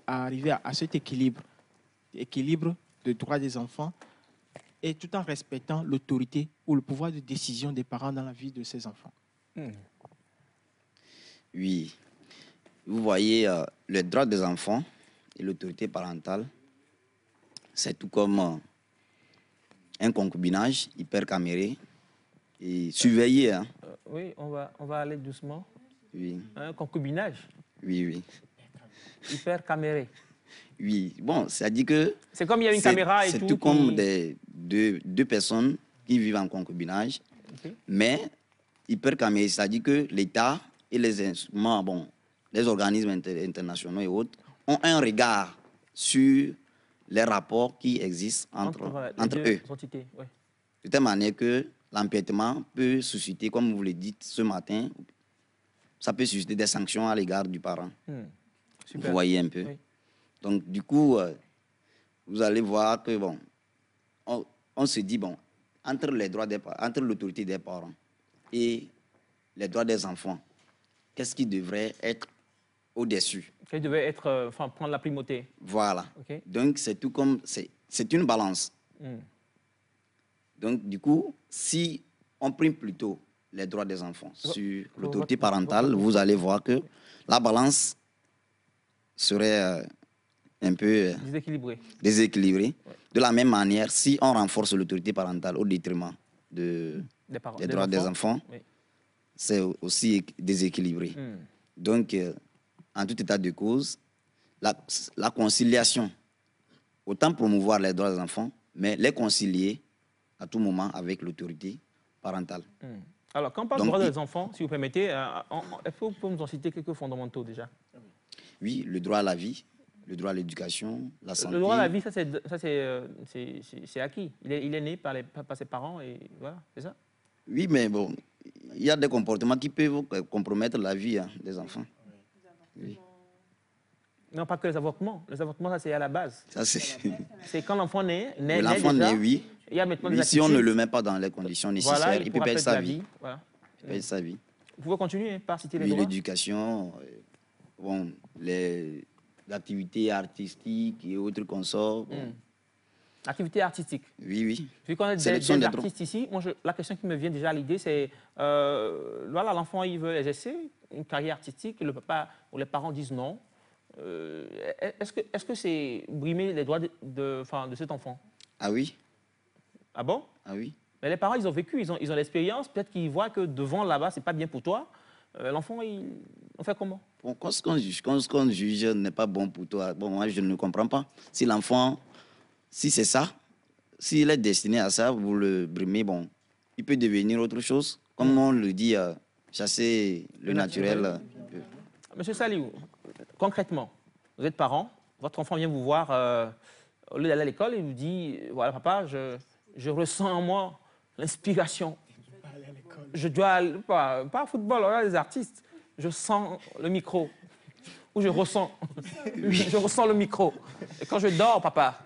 arriver à cet équilibre équilibre des droits des enfants et tout en respectant l'autorité ou le pouvoir de décision des parents dans la vie de ces enfants. Oui. Vous voyez, les droits des enfants et l'autorité parentale, c'est tout comme un concubinage hypercaméré et surveillé. Hein. Oui, on va aller doucement. Oui. Un concubinage Oui, oui. hyper caméré. Oui, bon, c'est-à-dire que... C'est comme il y a une caméra et tout. C'est tout comme deux personnes qui vivent en concubinage, mais hypercaméré, c'est-à-dire que l'État et les instruments, bon, les organismes internationaux et autres, ont un regard sur les rapports qui existent entre eux. Entités, ouais. De telle manière que l'empiètement peut susciter, comme vous le dites ce matin, ça peut susciter des sanctions à l'égard du parent. Vous voyez un peu. Oui. Donc, du coup, vous allez voir que, bon, on se dit, bon, entre l'autorité des parents et les droits des enfants, qu'est-ce qui devrait être au-dessus? Qui devait être, prendre la primauté. Voilà. Okay. Donc, c'est tout comme, c'est une balance. Donc, du coup, si on prime plutôt les droits des enfants sur l'autorité parentale, vous allez voir que la balance serait un peu déséquilibrée. Ouais. De la même manière, si on renforce l'autorité parentale au détriment des droits des enfants, oui, c'est aussi déséquilibré. Donc, en tout état de cause, la conciliation, autant promouvoir les droits des enfants, mais les concilier à tout moment avec l'autorité parentale. Alors, quand on parle de droits des enfants, si vous permettez, est-ce que vous pouvez nous en citer quelques fondamentaux déjà? Oui, le droit à la vie, le droit à l'éducation, la santé. Le droit à la vie, ça c'est acquis. Il est né par ses parents et voilà, c'est ça? Oui, mais bon, il y a des comportements qui peuvent compromettre la vie des enfants. Oui. Non, pas que les avortements. Les avortements, ça c'est à la base. C'est quand l'enfant naît. L'enfant naît, oui. Il y a maintenant oui, si on ne le met pas dans les conditions nécessaires, voilà, il peut perdre sa vie. Voilà. Il peut perdre sa vie. Vous pouvez continuer par citer les droits. L'éducation, bon, les activités artistiques et autres consorts. Bon. Activités artistiques. Oui, oui. Vu qu'on a des artistes ici, moi, la question qui me vient déjà à l'idée, c'est, voilà, l'enfant, il veut exercer une carrière artistique, et le papa ou les parents disent non. Est-ce que c'est brimer les droits de cet enfant? Ah oui. Ah bon? Ah oui. Mais les parents, ils ont vécu, ils ont l'expérience, peut-être qu'ils voient que devant, là-bas, c'est pas bien pour toi. L'enfant, on fait comment? Bon, quand ce qu'on juge n'est pas bon pour toi, bon, moi, je ne comprends pas. Si l'enfant, si c'est ça, s'il est destiné à ça, vous le brimez, bon, il peut devenir autre chose. Comme on le dit, chasser le naturel. Monsieur Saliou, concrètement, vous êtes parent, votre enfant vient vous voir, au lieu d'aller à l'école, il vous dit, voilà papa, je ressens en moi l'inspiration. Je dois aller, pas au football, on a des artistes. Je sens le micro. Ou je ressens. Je ressens le micro. Et quand je dors, papa,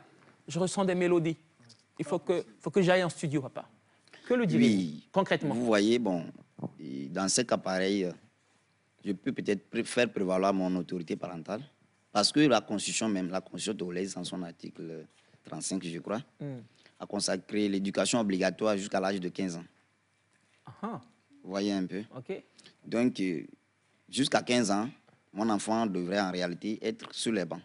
je ressens des mélodies. Il faut que j'aille en studio, papa. Que le direz-vous, concrètement? Vous voyez, bon, dans ce cas pareil, je peux peut-être faire prévaloir mon autorité parentale. Parce que la Constitution même, la Constitution togolaise, en son article 35, je crois, a consacré l'éducation obligatoire jusqu'à l'âge de 15 ans. Vous voyez un peu. Okay. Donc, jusqu'à 15 ans, mon enfant devrait en réalité être sur les bancs.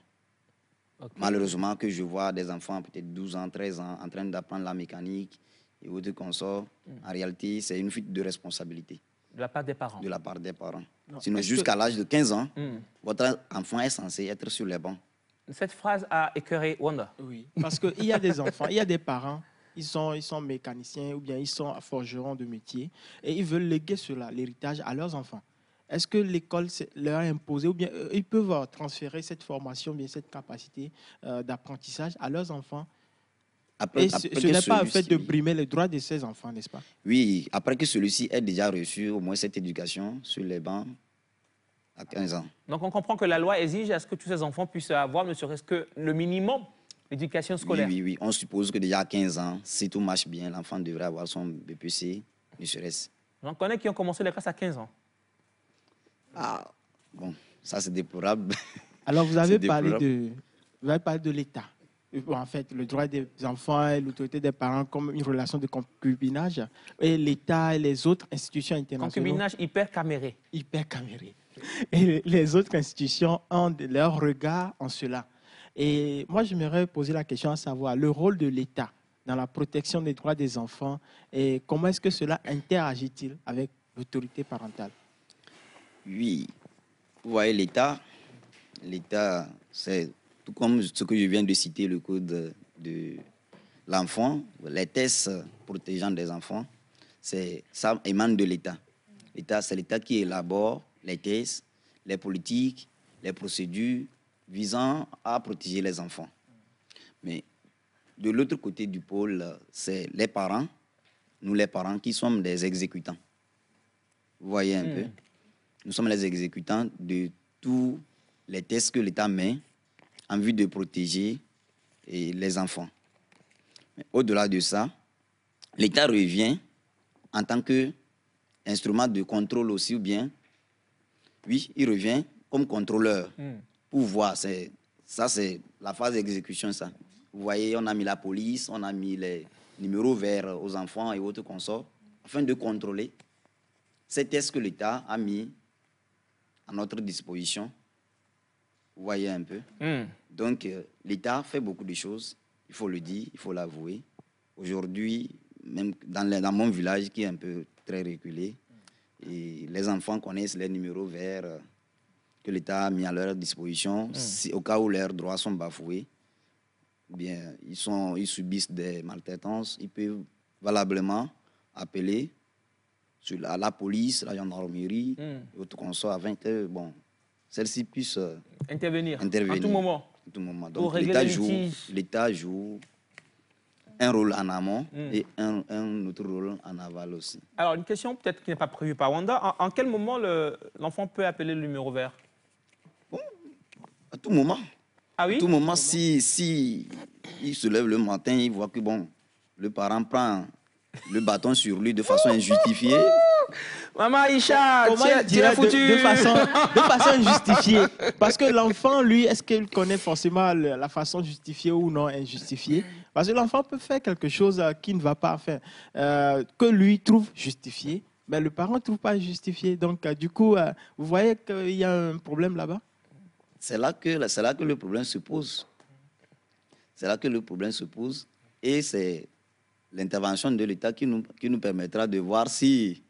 Okay. Malheureusement, que je vois des enfants, peut-être 12 ans, 13 ans, en train d'apprendre la mécanique et autres consorts. En réalité, c'est une fuite de responsabilité. De la part des parents. De la part des parents. Non, sinon, jusqu'à l'âge de 15 ans, votre enfant est censé être sur les bancs. Cette phrase a écœuré Wanda. Oui, parce qu'il y a des enfants, il y a des parents, ils sont mécaniciens ou bien ils sont forgerons de métier et ils veulent léguer cela, l'héritage, à leurs enfants. Est-ce que l'école leur a imposé ou bien ils peuvent transférer cette formation, bien cette capacité d'apprentissage à leurs enfants? Et ce n'est pas un fait de brimer les droits de ces enfants, n'est-ce pas? Oui, après que celui-ci ait déjà reçu au moins cette éducation sur les bancs à 15 ans. Donc on comprend que la loi exige à ce que tous ces enfants puissent avoir ne serait-ce que le minimum d'éducation scolaire. Oui, oui, oui. On suppose que déjà à 15 ans, si tout marche bien, l'enfant devrait avoir son BPC, ne serait-ce. J'en connais qui ont commencé les classes à 15 ans. Ah, bon, ça c'est déplorable. Alors vous avez parlé de l'État. en fait, le droit des enfants et l'autorité des parents comme une relation de concubinage, et l'État et les autres institutions internationales. Concubinage hyper caméré. Hyper caméré. Et les autres institutions ont leur regard en cela. Et moi, j'aimerais poser la question à savoir le rôle de l'État dans la protection des droits des enfants et comment est-ce que cela interagit-il avec l'autorité parentale? Oui, vous voyez, l'État, c'est tout comme ce que je viens de citer, le code de l'enfant, les tests protégeant des enfants, ça émane de l'État. C'est l'État qui élabore les tests, les politiques, les procédures visant à protéger les enfants. Mais de l'autre côté du pôle, c'est les parents, nous les parents qui sommes des exécutants. Vous voyez un peu? Nous sommes les exécutants de tous les tests que l'État met en vue de protéger les enfants. Au-delà de ça, l'État revient en tant qu'instrument de contrôle aussi, ou bien, oui, il revient comme contrôleur pour voir. Ça, c'est la phase d'exécution, ça. Vous voyez, on a mis la police, on a mis les numéros verts aux enfants et autres consorts, afin de contrôler ces tests que l'État a mis à notre disposition. Vous voyez un peu. Donc, l'État fait beaucoup de choses, il faut le dire, il faut l'avouer. Aujourd'hui, même dans mon village qui est un peu très reculé, et les enfants connaissent les numéros verts que l'État a mis à leur disposition, au cas où leurs droits sont bafoués. Bien, ils subissent des maltraitances, ils peuvent valablement appeler sur la police, la gendarmerie, et autres consorts, afin que celle-ci puisse intervenir en tout moment. À tout moment. Donc l'État joue un rôle en amont et un autre rôle en aval aussi. Alors, une question peut-être qui n'est pas prévue par Wanda. En quel moment l'enfant peut appeler le numéro vert? Bon, à tout moment. Ah oui? À tout moment, si il se lève le matin, il voit que le parent prend le bâton sur lui de façon injustifiée. Maman Aïcha, tu es foutu. De façon injustifiée. Parce que l'enfant, lui, est-ce qu'il connaît forcément la façon justifiée ou non injustifiée? Parce que l'enfant peut faire quelque chose qui ne va pas faire, que lui trouve justifié, mais le parent ne trouve pas justifié. Donc, du coup, vous voyez qu'il y a un problème là-bas? C'est là que le problème se pose. C'est là que le problème se pose. Et c'est l'intervention de l'État qui nous permettra de voir si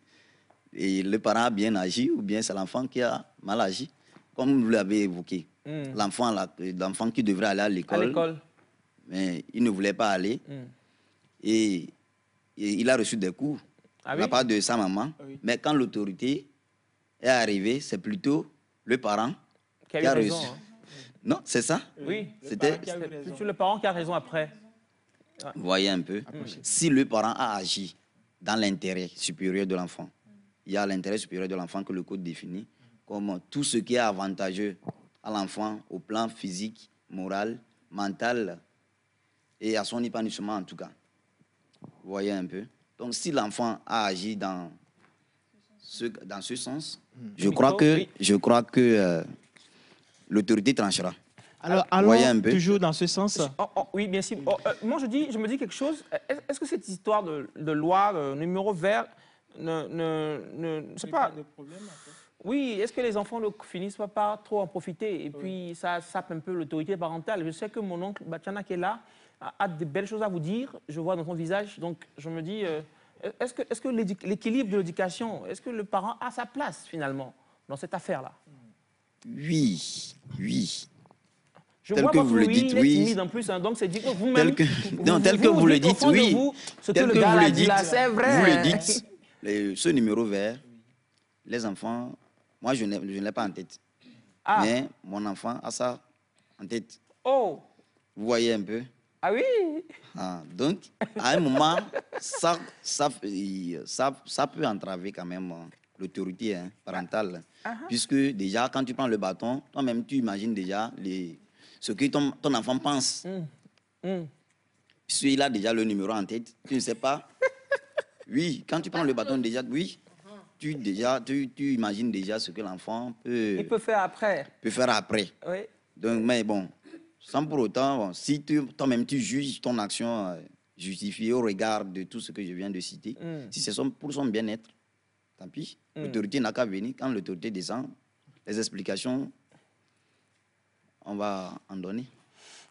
le parent a bien agi ou bien c'est l'enfant qui a mal agi. Comme vous l'avez évoqué, l'enfant qui devrait aller à l'école, mais il ne voulait pas aller. Et il a reçu des coups de la part de sa maman. Mais quand l'autorité est arrivée, c'est plutôt le parent qui a reçu. Raison, hein. Non, c'est ça? Oui, c'était le parent qui a raison après. Vous voyez un peu. Si le parent a agi dans l'intérêt supérieur de l'enfant, il y a l'intérêt supérieur de l'enfant que le code définit comme tout ce qui est avantageux à l'enfant au plan physique, moral, mental et à son épanouissement en tout cas. Vous voyez un peu. Donc si l'enfant a agi dans ce sens, je crois que l'autorité tranchera. Alors, toujours dans ce sens. Oui, bien sûr. Moi, je me dis quelque chose. Est-ce que cette histoire de loi, numéro vert, c'est pas... Oui, est-ce que les enfants ne finissent pas par trop en profiter et puis ça sape un peu l'autorité parentale? Je sais que mon oncle Bachana qui est là a de belles choses à vous dire, je vois dans son visage, donc je me dis, est-ce que l'équilibre de l'éducation, est-ce que le parent a sa place finalement dans cette affaire-là? Oui. Je tel vois que vous le dites, oui. timide en plus, hein, donc c'est dit que vous-même... Tel que vous le dites, oui. Ce que le gars a dit là, c'est vrai. Vous le dites, ce numéro vert, les enfants, moi je ne l'ai pas en tête. Mais mon enfant a ça en tête. Oh! Vous voyez un peu? Ah oui? Donc, à un moment, ça peut entraver quand même l'autorité parentale. Puisque déjà, quand tu prends le bâton, toi-même, tu imagines déjà ce que ton enfant pense. Puisqu'il a déjà le numéro en tête, tu ne sais pas. Oui, quand tu prends le bâton déjà, oui, tu imagines déjà ce que l'enfant peut... Il peut faire après. Peut faire après. Oui. Donc, mais bon, sans pour autant, bon, si toi-même tu juges ton action justifiée au regard de tout ce que je viens de citer, si c'est pour son bien-être, tant pis. L'autorité n'a qu'à venir. Quand l'autorité descend, les explications, on va en donner.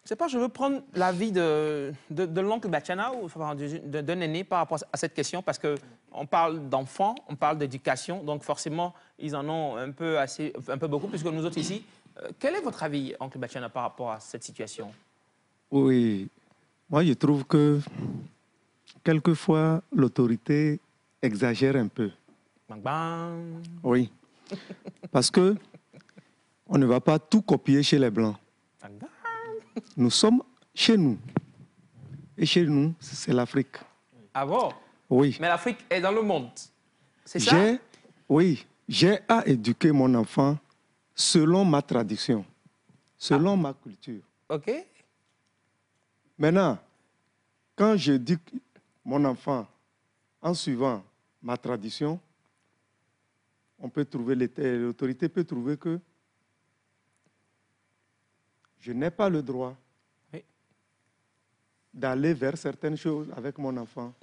Je sais pas, je veux prendre l'avis de l'oncle Bachana ou enfin, d'un aîné par rapport à cette question parce qu'on parle d'enfants, on parle d'éducation, donc forcément, ils en ont un peu beaucoup, puisque nous autres ici. Quel est votre avis, oncle Bachana, par rapport à cette situation? Oui, moi je trouve que quelquefois l'autorité exagère un peu. Bang bang. Oui, parce que on ne va pas tout copier chez les Blancs. Bang bang. Nous sommes chez nous. Et chez nous, c'est l'Afrique. Ah bon? Oui. Mais l'Afrique est dans le monde. C'est ça? Oui, j'ai à éduquer mon enfant selon ma tradition, selon ma culture. OK. Maintenant, quand j'éduque mon enfant en suivant ma tradition, on peut trouver, l'autorité peut trouver que je n'ai pas le droit d'aller vers certaines choses avec mon enfant.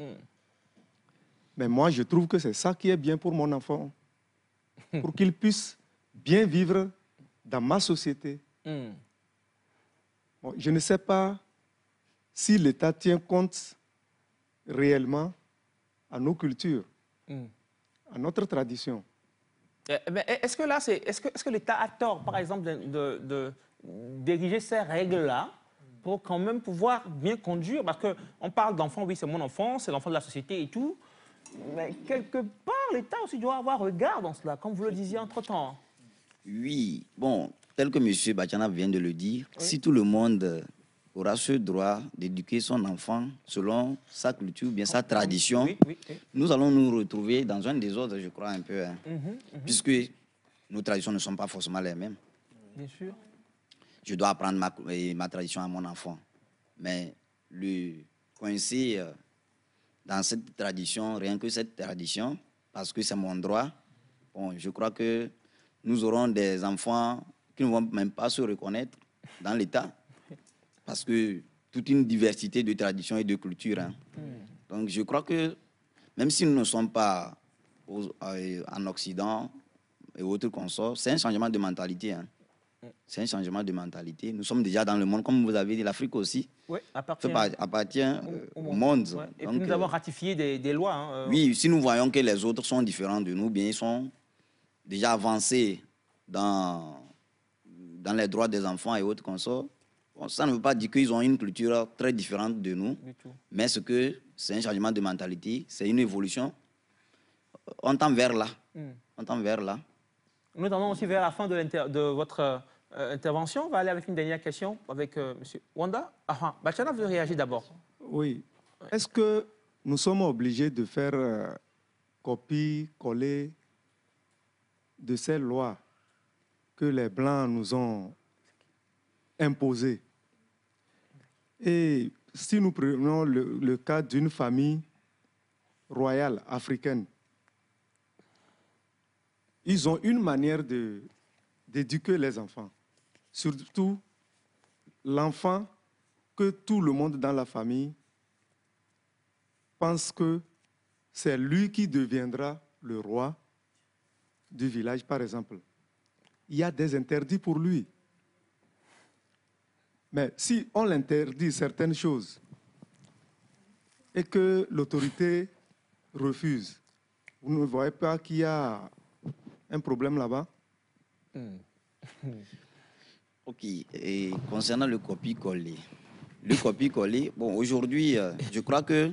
Mais moi, je trouve que c'est ça qui est bien pour mon enfant, pour qu'il puisse bien vivre dans ma société. Bon, je ne sais pas si l'État tient compte réellement à nos cultures, à notre tradition. Est-ce que là, est-ce que l'État a tort, par exemple, d'ériger ces règles-là pour quand même pouvoir bien conduire? Parce qu'on parle d'enfant, oui, c'est mon enfant, c'est l'enfant de la société et tout. Mais quelque part, l'État aussi doit avoir regard dans cela, comme vous le disiez entre-temps. Oui, bon, tel que M. Bachana vient de le dire, si tout le monde aura ce droit d'éduquer son enfant selon sa culture, bien sa tradition, nous allons nous retrouver dans un désordre, je crois, un peu, hein, puisque nos traditions ne sont pas forcément les mêmes. Bien sûr. Je dois apprendre ma tradition à mon enfant, mais le coincer dans cette tradition, rien que cette tradition, parce que c'est mon droit, bon, je crois que nous aurons des enfants qui ne vont même pas se reconnaître dans l'État, parce que toute une diversité de traditions et de cultures. Hein. Donc je crois que même si nous ne sommes pas en Occident et autres consorts, c'est un changement de mentalité. Hein. C'est un changement de mentalité. Nous sommes déjà dans le monde, comme vous avez dit, l'Afrique aussi appartient au monde. Ouais. Et donc, puis nous avons ratifié des lois. Hein, oui, si nous voyons que les autres sont différents de nous, bien ils sont déjà avancés dans les droits des enfants et autres consorts. Bon, ça ne veut pas dire qu'ils ont une culture très différente de nous, mais c'est un changement de mentalité, c'est une évolution. On tend vers là. On tend vers là. Nous tendons aussi vers la fin de votre intervention. On va aller avec une dernière question avec M. Wanda. Bachana veut réagir d'abord. Oui. Est-ce que nous sommes obligés de faire copie-coller de ces lois que les Blancs nous ont imposées? Et si nous prenons le cas d'une famille royale africaine, ils ont une manière d'éduquer les enfants. Surtout l'enfant que tout le monde dans la famille pense que c'est lui qui deviendra le roi du village, par exemple. Il y a des interdits pour lui. Mais si on l'interdit certaines choses et que l'autorité refuse, vous ne voyez pas qu'il y a un problème là-bas? OK. Et concernant le copie-coller, bon, aujourd'hui, je crois que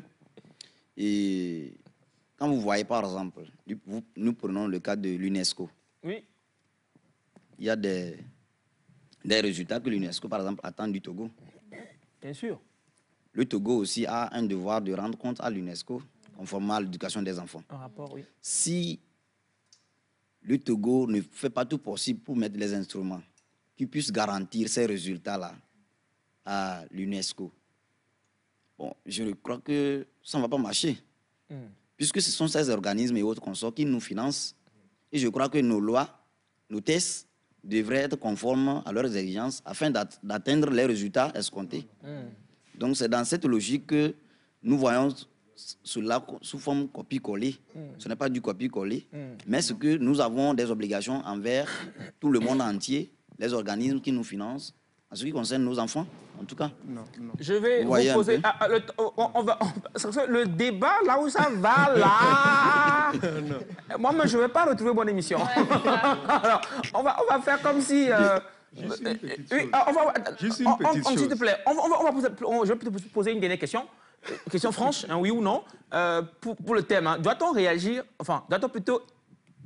quand vous voyez, par exemple, nous prenons le cas de l'UNESCO. Oui. Il y a des résultats que l'UNESCO, par exemple, attend du Togo. Bien sûr. Le Togo aussi a un devoir de rendre compte à l'UNESCO, conformément à l'éducation des enfants. Un rapport, oui. Si le Togo ne fait pas tout possible pour mettre les instruments qui puissent garantir ces résultats-là à l'UNESCO, bon, je crois que ça ne va pas marcher. Puisque ce sont ces organismes et autres consorts qui nous financent. Et je crois que nos lois, nos tests devraient être conformes à leurs exigences afin d'atteindre les résultats escomptés. Donc, c'est dans cette logique que nous voyons cela sous forme copie-coller. Ce n'est pas du copie-coller, mais ce que nous avons des obligations envers tout le monde entier, les organismes qui nous financent, en ce qui concerne nos enfants, en tout cas. Non. Je vais vous poser... le débat, là où ça va, là... Moi, je ne vais pas retrouver mon émission. Alors, on va faire comme si... Juste une petite chose. Juste une petite chose. S'il te plaît, je vais te poser une dernière question. Question franche, oui ou non, pour le thème. Hein. Doit-on réagir, enfin, doit-on plutôt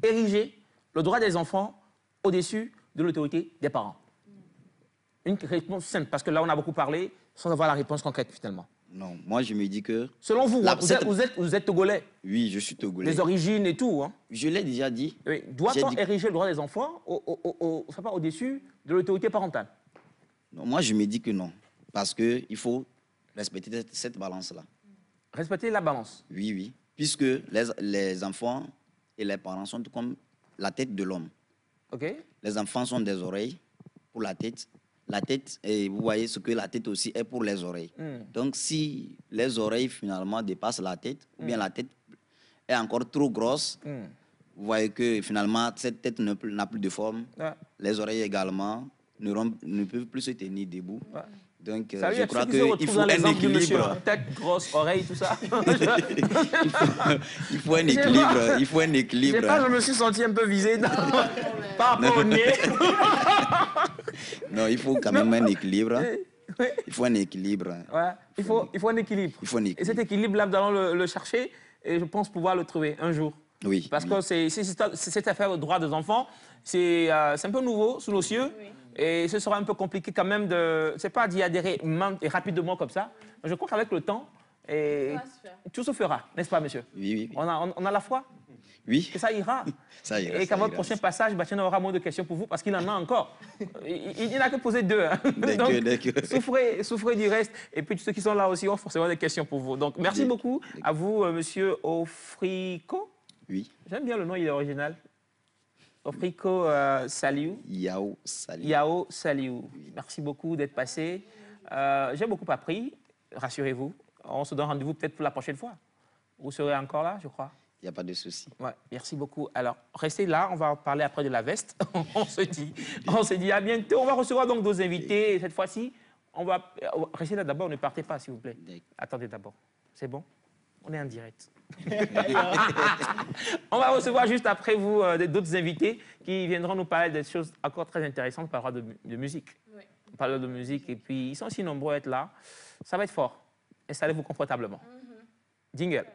ériger le droit des enfants au-dessus de l'autorité des parents? Une réponse simple, parce que là, on a beaucoup parlé sans avoir la réponse concrète, finalement. Non, moi, je me dis que... Selon vous, vous êtes togolais? Oui, je suis togolais. Les origines et tout. Hein. Je l'ai déjà dit. Oui. Doit-on ériger le droit des enfants au-dessus de l'autorité parentale? Non, moi, je me dis que non. Parce qu'il faut respecter cette balance-là. Respecter la balance? Oui. Puisque les enfants et les parents sont comme la tête de l'homme. OK. Les enfants sont des oreilles pour la tête. La tête, et vous voyez ce que la tête aussi est pour les oreilles. Donc, si les oreilles finalement dépassent la tête, ou bien la tête est encore trop grosse, vous voyez que finalement cette tête n'a plus de forme. Les oreilles également ne peuvent plus se tenir debout. Donc, je crois qu'il faut un équilibre. Tête grosse, oreille, tout ça. Il faut un équilibre. Il faut un équilibre. Je me suis senti un peu visé par rapport au nez. Non, il faut quand même un équilibre. Il faut un équilibre. Ouais, il faut un équilibre. Et cet équilibre-là, nous allons le chercher et je pense pouvoir le trouver un jour. Oui. Parce que cette affaire aux droits des enfants, c'est un peu nouveau sous nos cieux. Oui. Et ce sera un peu compliqué quand même c'est pas d'y adhérer rapidement comme ça. Je crois qu'avec le temps, tout se fera, n'est-ce pas, monsieur? Oui. On a la foi? Oui. Que ça ira. Ça ira. Et qu'à votre prochain passage, Bastien aura moins de questions pour vous parce qu'il en a encore. Il n'a que posé 2. Hein. Donc, souffrez du reste. Et puis, tous ceux qui sont là aussi ont forcément des questions pour vous. Donc, merci beaucoup à vous, monsieur Ofriko. Oui. J'aime bien le nom, il est original. Ofriko Saliou. Yao Saliou. Yao Saliou. Oui. Merci beaucoup d'être passé. J'ai beaucoup appris, rassurez-vous. On se donne rendez-vous peut-être pour la prochaine fois. Vous serez encore là, je crois. Il n'y a pas de souci. Ouais, merci beaucoup. Alors, restez là, on va parler après de la veste. on se dit à bientôt. On va recevoir donc nos invités. Et cette fois-ci, on va rester là d'abord. Ne partez pas, s'il vous plaît. Attendez d'abord. C'est bon? On est en direct. On va recevoir juste après vous d'autres invités qui viendront nous parler des choses encore très intéressantes. On parlera de musique. Oui. On parlera de musique et puis ils sont si nombreux à être là. Ça va être fort. Installez-vous confortablement. Jingle.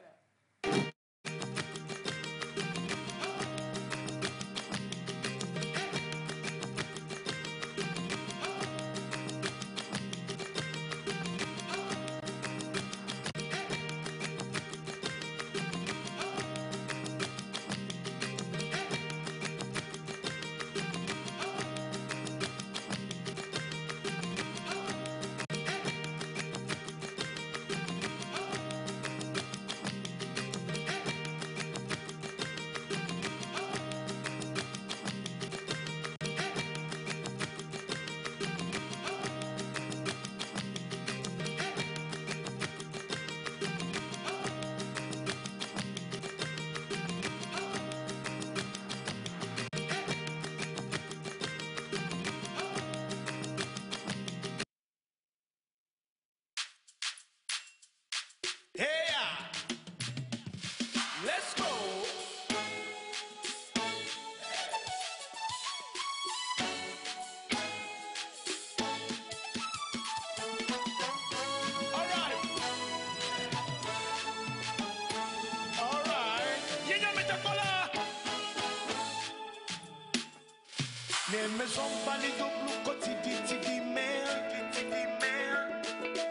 Nyeme zomba li do blue koti di mer.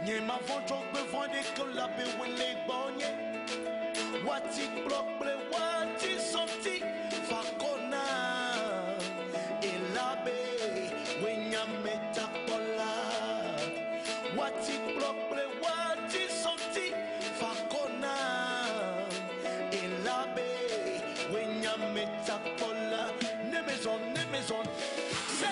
Nyema von jok be von de kolabe when le bonye. Wati blok ble wati somti fakona. Elabe when ya meta kola. Wati blok ble wati somti fakona. Elabe when ya meta kola. Ne maison. Say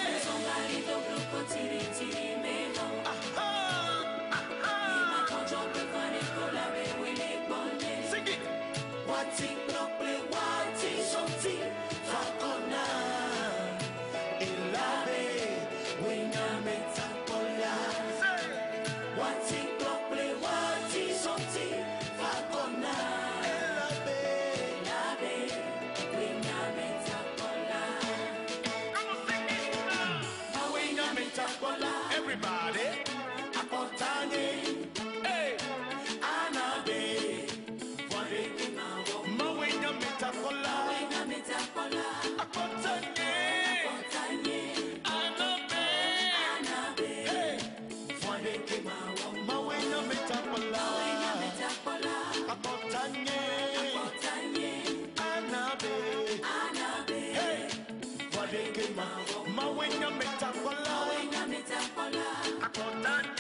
Wadekema, Mawenya Metambola, Akontanye,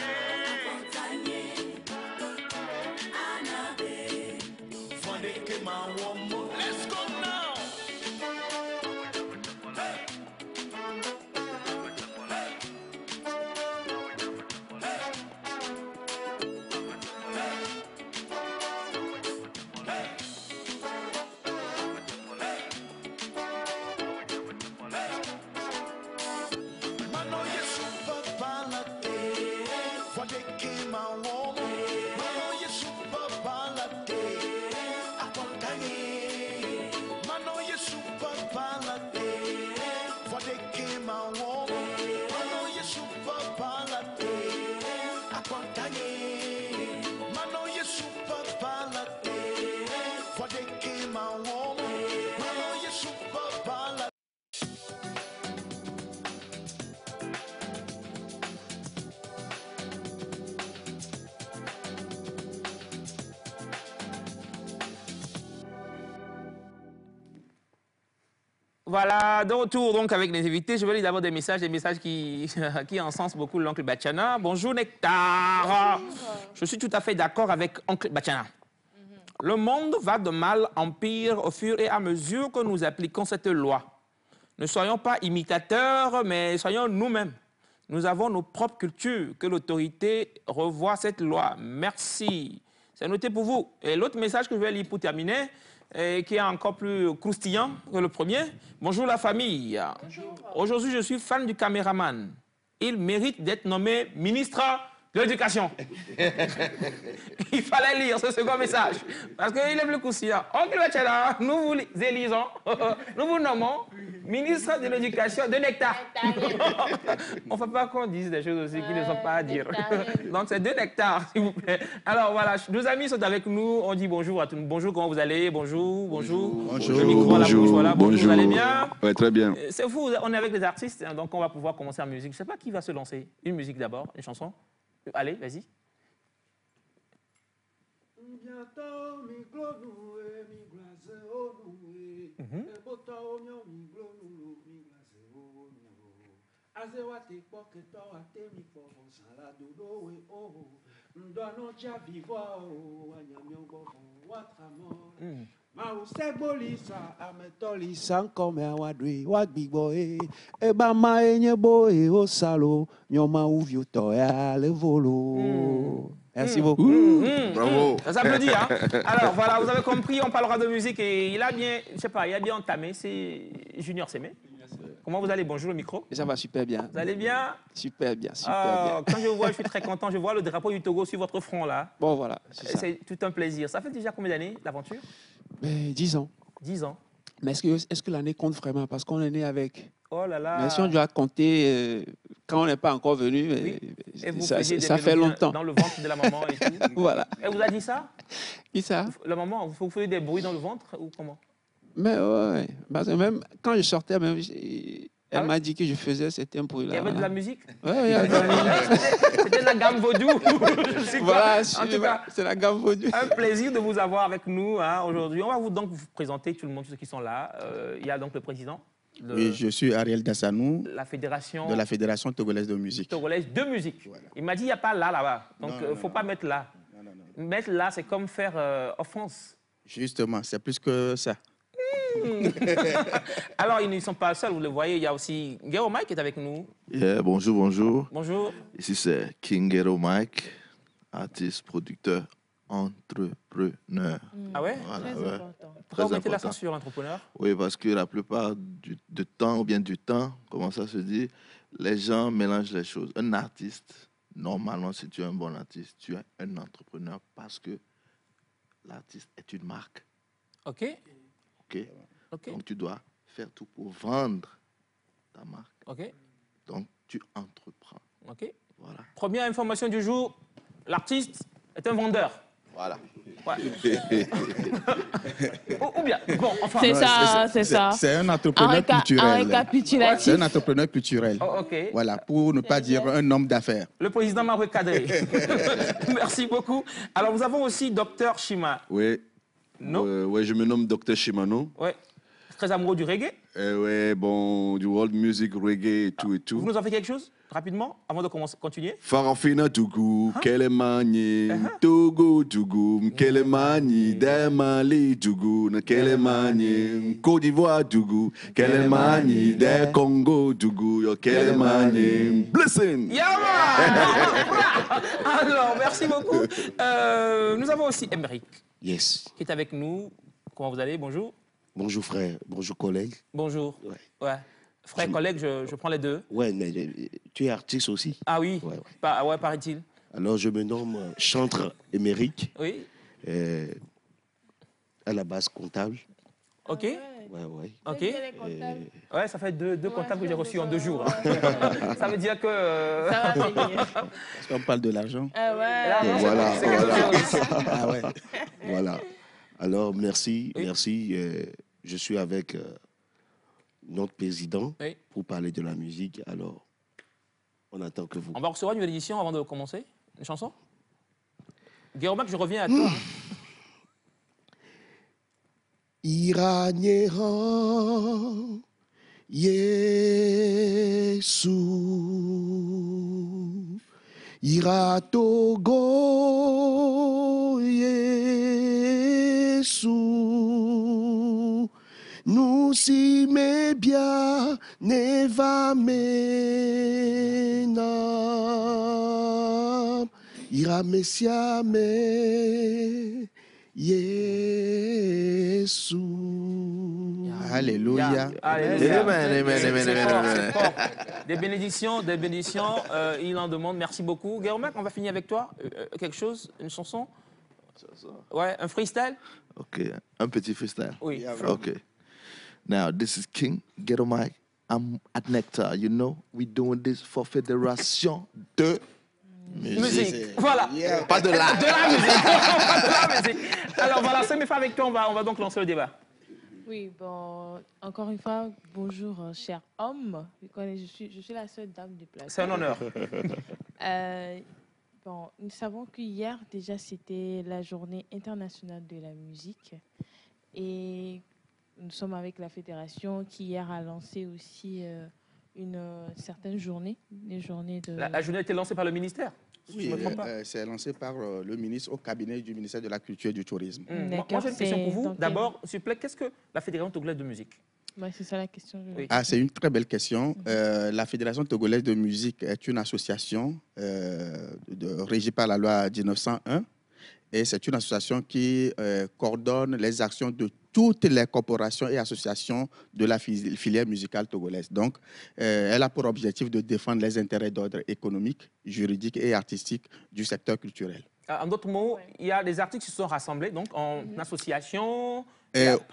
Wadekema, one more. Let's go now. Hey. Mano Yesu papalate, Wadekema womo. Mano Yesu papalate, Akontanye. Mano Yesu papalate, Wadekema womo. Mano Yesu papalate, Akontanye. Mano Yesu papalate, Wadekema womo. Mano Yesu papalate. Voilà, de retour donc avec les invités. Je vais lire d'abord des messages qui encensent beaucoup l'oncle Bachana. Bonjour Nectar. Je suis tout à fait d'accord avec oncle Bachana. Le monde va de mal en pire au fur et à mesure que nous appliquons cette loi. Ne soyons pas imitateurs, mais soyons nous-mêmes. Nous avons nos propres cultures. Que l'autorité revoie cette loi. Merci. C'est noté pour vous. Et l'autre message que je vais lire pour terminer, et qui est encore plus croustillant que le premier. Bonjour la famille. Aujourd'hui, je suis fan du caméraman. Il mérite d'être nommé ministre de l'Éducation. Il fallait lire ce second message, parce qu'il est plus croustillant. Oncle Bachana, nous vous élisons, nous vous nommons ministre de l'Éducation de Nectar. On ne fait pas qu'on dise des choses aussi qui ne sont pas à dire. Donc c'est de Nectar, s'il vous plaît. Alors voilà, nos amis sont avec nous. On dit bonjour à tous. Bonjour, comment vous allez? Bonjour, bonjour. Bonjour. Le micro à la bouche, voilà. Bonjour, vous allez bien? Oui, très bien. C'est fou, on est avec les artistes, hein, donc on va pouvoir commencer en musique. Je ne sais pas qui va se lancer. Une musique d'abord, une chanson. Allez, vas-y. Mausebolisa ametolisa nkome awadwi wagbiboe ebama enyebo e osalo nyoma uvioto ya levolo. Merci beaucoup. Bravo. Ça s'applaudit, hein. Alors voilà, vous avez compris, on parlera de musique et il a bien, je sais pas, il a bien entamé, c'est Junior Sémé. Comment vous allez? Bonjour, le micro. Ça va super bien. Vous allez bien? Super bien, super bien. Quand je vous vois, je suis très content. Je vois le drapeau du Togo sur votre front là. Bon voilà, c'est ça. C'est tout un plaisir. Ça fait déjà combien d'années l'aventure? 10 ans. 10 ans. Mais est-ce que l'année compte vraiment? Parce qu'on est né avec. Oh là là. Mais si on doit compter quand on n'est pas encore venu, Oui. Et vous ça faisiez des fait mélodies longtemps. dans le ventre de la maman et tout. Voilà. Elle vous a dit ça? Qui ça? La maman, vous faisiez des bruits dans le ventre ou comment? Mais ouais. Parce que même quand je sortais, même, elle ouais? m'a dit que je faisais certains bruits-là. Il y avait de la musique? Oui, il y avait de la musique. C'était de la gamme vaudou. Je sais Voilà, pas. En tout cas, c'est la gamme vaudou. un plaisir de vous avoir avec nous hein, aujourd'hui. On va donc vous présenter tout le monde, tous ceux qui sont là. Il y a donc le président de Oui, je suis Ariel Dassanou, la fédération de la Fédération togolaise de musique. togolaise de musique. Voilà. Il m'a dit il n'y a pas là-bas. Donc il Non, ne faut pas mettre là. Non. Mettre là, c'est comme faire offense. Justement, c'est plus que ça. Alors, ils ne sont pas seuls, vous le voyez. Il y a aussi Gero Mike qui est avec nous. Yeah, bonjour, bonjour. Bonjour. Ici, c'est King Gero Mike, artiste, producteur, entrepreneur. Ah ouais? Voilà, Très ouais. important. Pourquoi vous Très mettez l'accent important. sur l'entrepreneur? Oui, parce que la plupart du temps, ou bien du temps, comment ça se dit, les gens mélangent les choses. Un artiste, normalement, si tu es un bon artiste, tu es un entrepreneur parce que l'artiste est une marque. OK. OK? OK. Donc, tu dois faire tout pour vendre ta marque. OK. Donc, tu entreprends. OK. Voilà. Première information du jour, l'artiste est un vendeur. Voilà. Ouais. ou bien, bon, enfin. C'est ça, c'est ça. C'est un En entrepreneur culturel. récapitulatif. C'est un entrepreneur culturel. Oh, OK. Voilà, pour ne pas dire un homme d'affaires. Le président m'a recadré. Merci beaucoup. Alors, nous avons aussi Dr Shima. Oui. Non? Ouais, je me nomme Dr Shimano. Ouais. très amoureux du reggae. Ouais, bon, du world music, reggae et tout et tout. Vous nous en faites quelque chose, rapidement, avant de continuer? Farafina Tougou, Kelemani, Togo Tougou, Kelemani, Demali Tougou, Kelemani, Côte d'Ivoire Tougou, Kelemani, de Congo Tougou, Kelemani, blessing. Alors, merci beaucoup. Nous avons aussi Emeric. Yes. Qui est avec nous. Comment vous allez? Bonjour. Bonjour frère, bonjour collègue. Bonjour. Ouais. Frère, collègue, je prends les deux. Ouais, mais tu es artiste aussi. Ah oui, ouais. Ouais, paraît-il. Alors je me nomme Chantre Emeric. Oui. À la base comptable. Ok. Ouais. Ok. Ouais, ça fait deux comptables que j'ai reçus en 2 jours. Hein. Ça veut dire que... Ça va venir. Parce qu'on parle de l'argent. Voilà. Ah ouais. Voilà. Alors merci. Je suis avec notre président pour parler de la musique. Alors, on attend que vous... On va recevoir une nouvelle édition avant de commencer. Une chanson? Guillaume, je reviens à toi. Iraniera Yesu Ira Togo Yesu nous si me bien neva mena Ira Messia me Yesu. Alléluia. Amen. Des bénédictions. Il en demande. Merci beaucoup. Guillaume, on va finir avec toi. Quelque chose, une chanson? Ouais, un freestyle? Ok, un petit freestyle. Oui. Ok. Now, this is King Ghetto Mike. I'm at Nectar. You know, we doing this for Fédération de musique. Voilà. Yeah. Pas de la. De la musique. Pas de la musique. Alors voilà, c'est mes frères avec toi. On va donc lancer le débat. Oui, bon, encore une fois, bonjour, cher homme. Je suis la seule dame du plateau. C'est un honneur. Bon, nous savons qu'hier, déjà, c'était la journée internationale de la musique. Et nous sommes avec la fédération qui, hier, a lancé aussi une certaine journée. Les journées de... La journée a été lancée par le ministère? Oui, c'est lancé par le ministre au cabinet du ministère de la Culture et du Tourisme. Moi, j'ai une question pour vous. D'abord, s'il vous plaît, qu'est-ce que la Fédération togolaise de musique? C'est ça la question. Oui. C'est une très belle question. La Fédération togolaise de musique est une association régie par la loi 1901. Et c'est une association qui coordonne les actions de toutes les corporations et associations de la filière musicale togolaise. Donc, elle a pour objectif de défendre les intérêts d'ordre économique, juridique et artistique du secteur culturel. En d'autres mots, il y a des artistes qui se sont rassemblés donc, en association.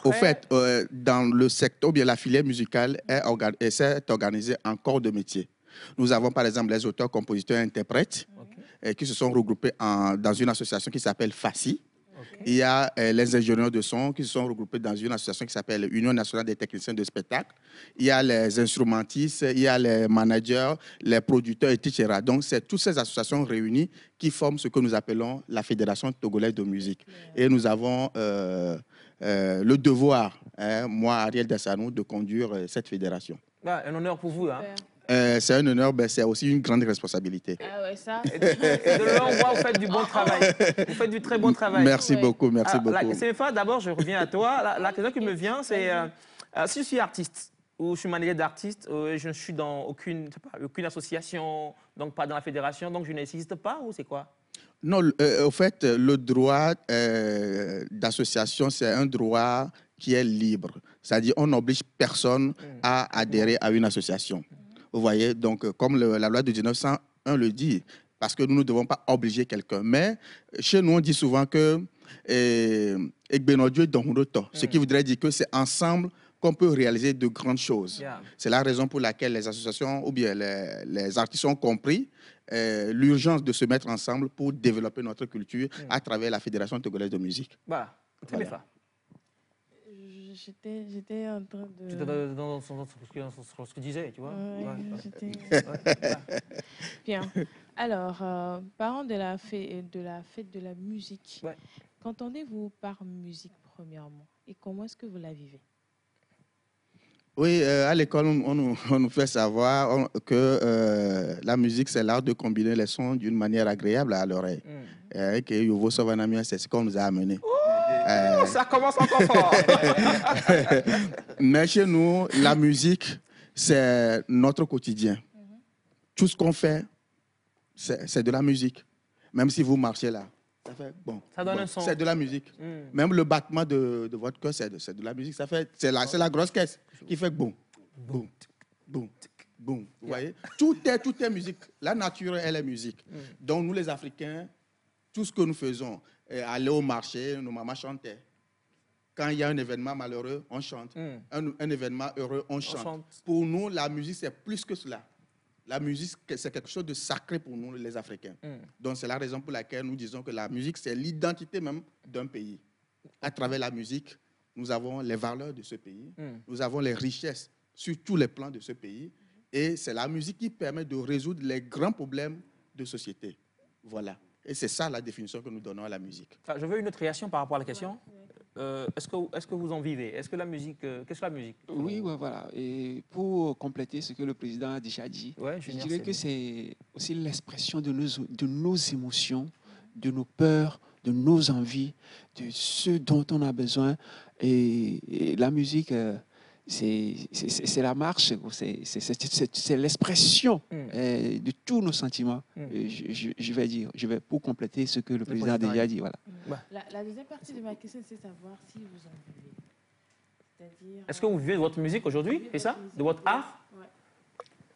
Au fait, dans le secteur, bien la filière musicale s'est organisée en corps de métier. Nous avons par exemple les auteurs, compositeurs et interprètes qui se sont regroupés dans une association qui s'appelle FACI. Il y a les ingénieurs de son qui se sont regroupés dans une association qui s'appelle Union nationale des techniciens de spectacle. Il y a les instrumentistes, il y a les managers, les producteurs, etc. Donc, c'est toutes ces associations réunies qui forment ce que nous appelons la Fédération togolaise de musique. Et nous avons le devoir, moi, Ariel Dassanou, de conduire cette fédération. Un honneur pour vous. Hein. C'est un honneur, mais c'est aussi une grande responsabilité. Ah ouais, ça. De là, on voit que vous faites du bon travail. Vous faites du très bon travail. Merci beaucoup, merci beaucoup. D'abord, je reviens à toi. La question qui me vient, c'est si je suis artiste ou je suis manager d'artiste, je ne suis dans aucune association, donc pas dans la fédération, donc je n'existe pas ou c'est quoi? Non, au fait, le droit d'association, c'est un droit qui est libre. C'est-à-dire on n'oblige personne à adhérer à une association. Vous voyez, donc comme la loi de 1901 le dit, parce que nous ne devons pas obliger quelqu'un. Mais chez nous, on dit souvent que ce qui voudrait dire que c'est ensemble qu'on peut réaliser de grandes choses. Yeah. C'est la raison pour laquelle les associations ou bien les artistes ont compris l'urgence de se mettre ensemble pour développer notre culture à travers la Fédération togolaise de musique. Voilà, très bien. J'étais en train de... Tu étais dans ce que tu disais, tu vois. Bien. Alors, parlant de la fête de la musique, qu'entendez-vous par musique, premièrement? Et comment est-ce que vous la vivez? Oui, à l'école, on nous fait savoir que la musique, c'est l'art de combiner les sons d'une manière agréable à l'oreille. Et que Yovo Sovanamia, c'est ce qu'on nous a amené. Ça commence encore fort. Mais chez nous, la musique, c'est notre quotidien. Tout ce qu'on fait, c'est de la musique. Même si vous marchez là, ça fait bon. Ça donne un son. C'est de la musique. Même le battement de votre cœur, c'est de la musique. C'est la grosse caisse qui fait boum, boum, boum, boum. Vous voyez? Tout est musique. La nature, elle est musique. Donc, nous, les Africains, tout ce que nous faisons, aller au marché, nos mamans chantaient. Quand il y a un événement malheureux, on chante. Un événement heureux, on chante. Pour nous, la musique, c'est plus que cela. La musique, c'est quelque chose de sacré pour nous, les Africains. Donc, c'est la raison pour laquelle nous disons que la musique, c'est l'identité même d'un pays. À travers la musique, nous avons les valeurs de ce pays. Nous avons les richesses sur tous les plans de ce pays. Et c'est la musique qui permet de résoudre les grands problèmes de société. Voilà. Et c'est ça la définition que nous donnons à la musique. Enfin, je veux une autre réaction par rapport à la question. Est-ce que vous en vivez? Est-ce que la musique, qu'est-ce que la musique? Oui, ouais, voilà. Et pour compléter ce que le président a déjà dit, je dirais que c'est aussi l'expression de nos émotions, de nos peurs, de nos envies, de ce dont on a besoin. Et la musique, c'est la marche, c'est l'expression de tous nos sentiments. Je vais pour compléter ce que le président a déjà dit. Voilà. La deuxième partie de ma question, c'est savoir si vous en vivez. C'est-à-dire... Est-ce que vous vivez de votre musique aujourd'hui? C'est ça? De votre art?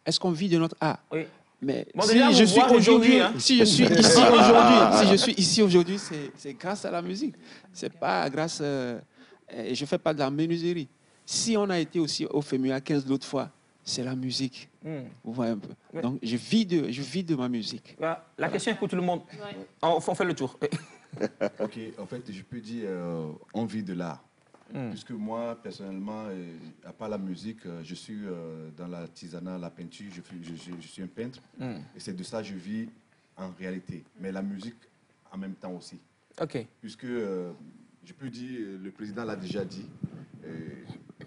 Est-ce qu'on vit de notre art? Oui. Mais bon, si déjà, je suis aujourd'hui, hein. si je suis ici aujourd'hui, si je suis ici aujourd'hui, c'est grâce à la musique. C'est pas grâce. Je fais pas de la menuiserie. Si on a été aussi au FEMUA 15 l'autre fois, c'est la musique. Vous voyez un peu. Ouais. Donc, je vis de ma musique. Voilà. La question est pour tout le monde. Ouais. On fait le tour. OK, en fait, je peux dire on vit de l'art. Puisque moi, personnellement, à part la musique, je suis dans l'artisanat, la peinture, je suis un peintre. Et c'est de ça que je vis en réalité. Mais la musique, en même temps aussi. OK. Puisque, je peux dire, le président l'a déjà dit,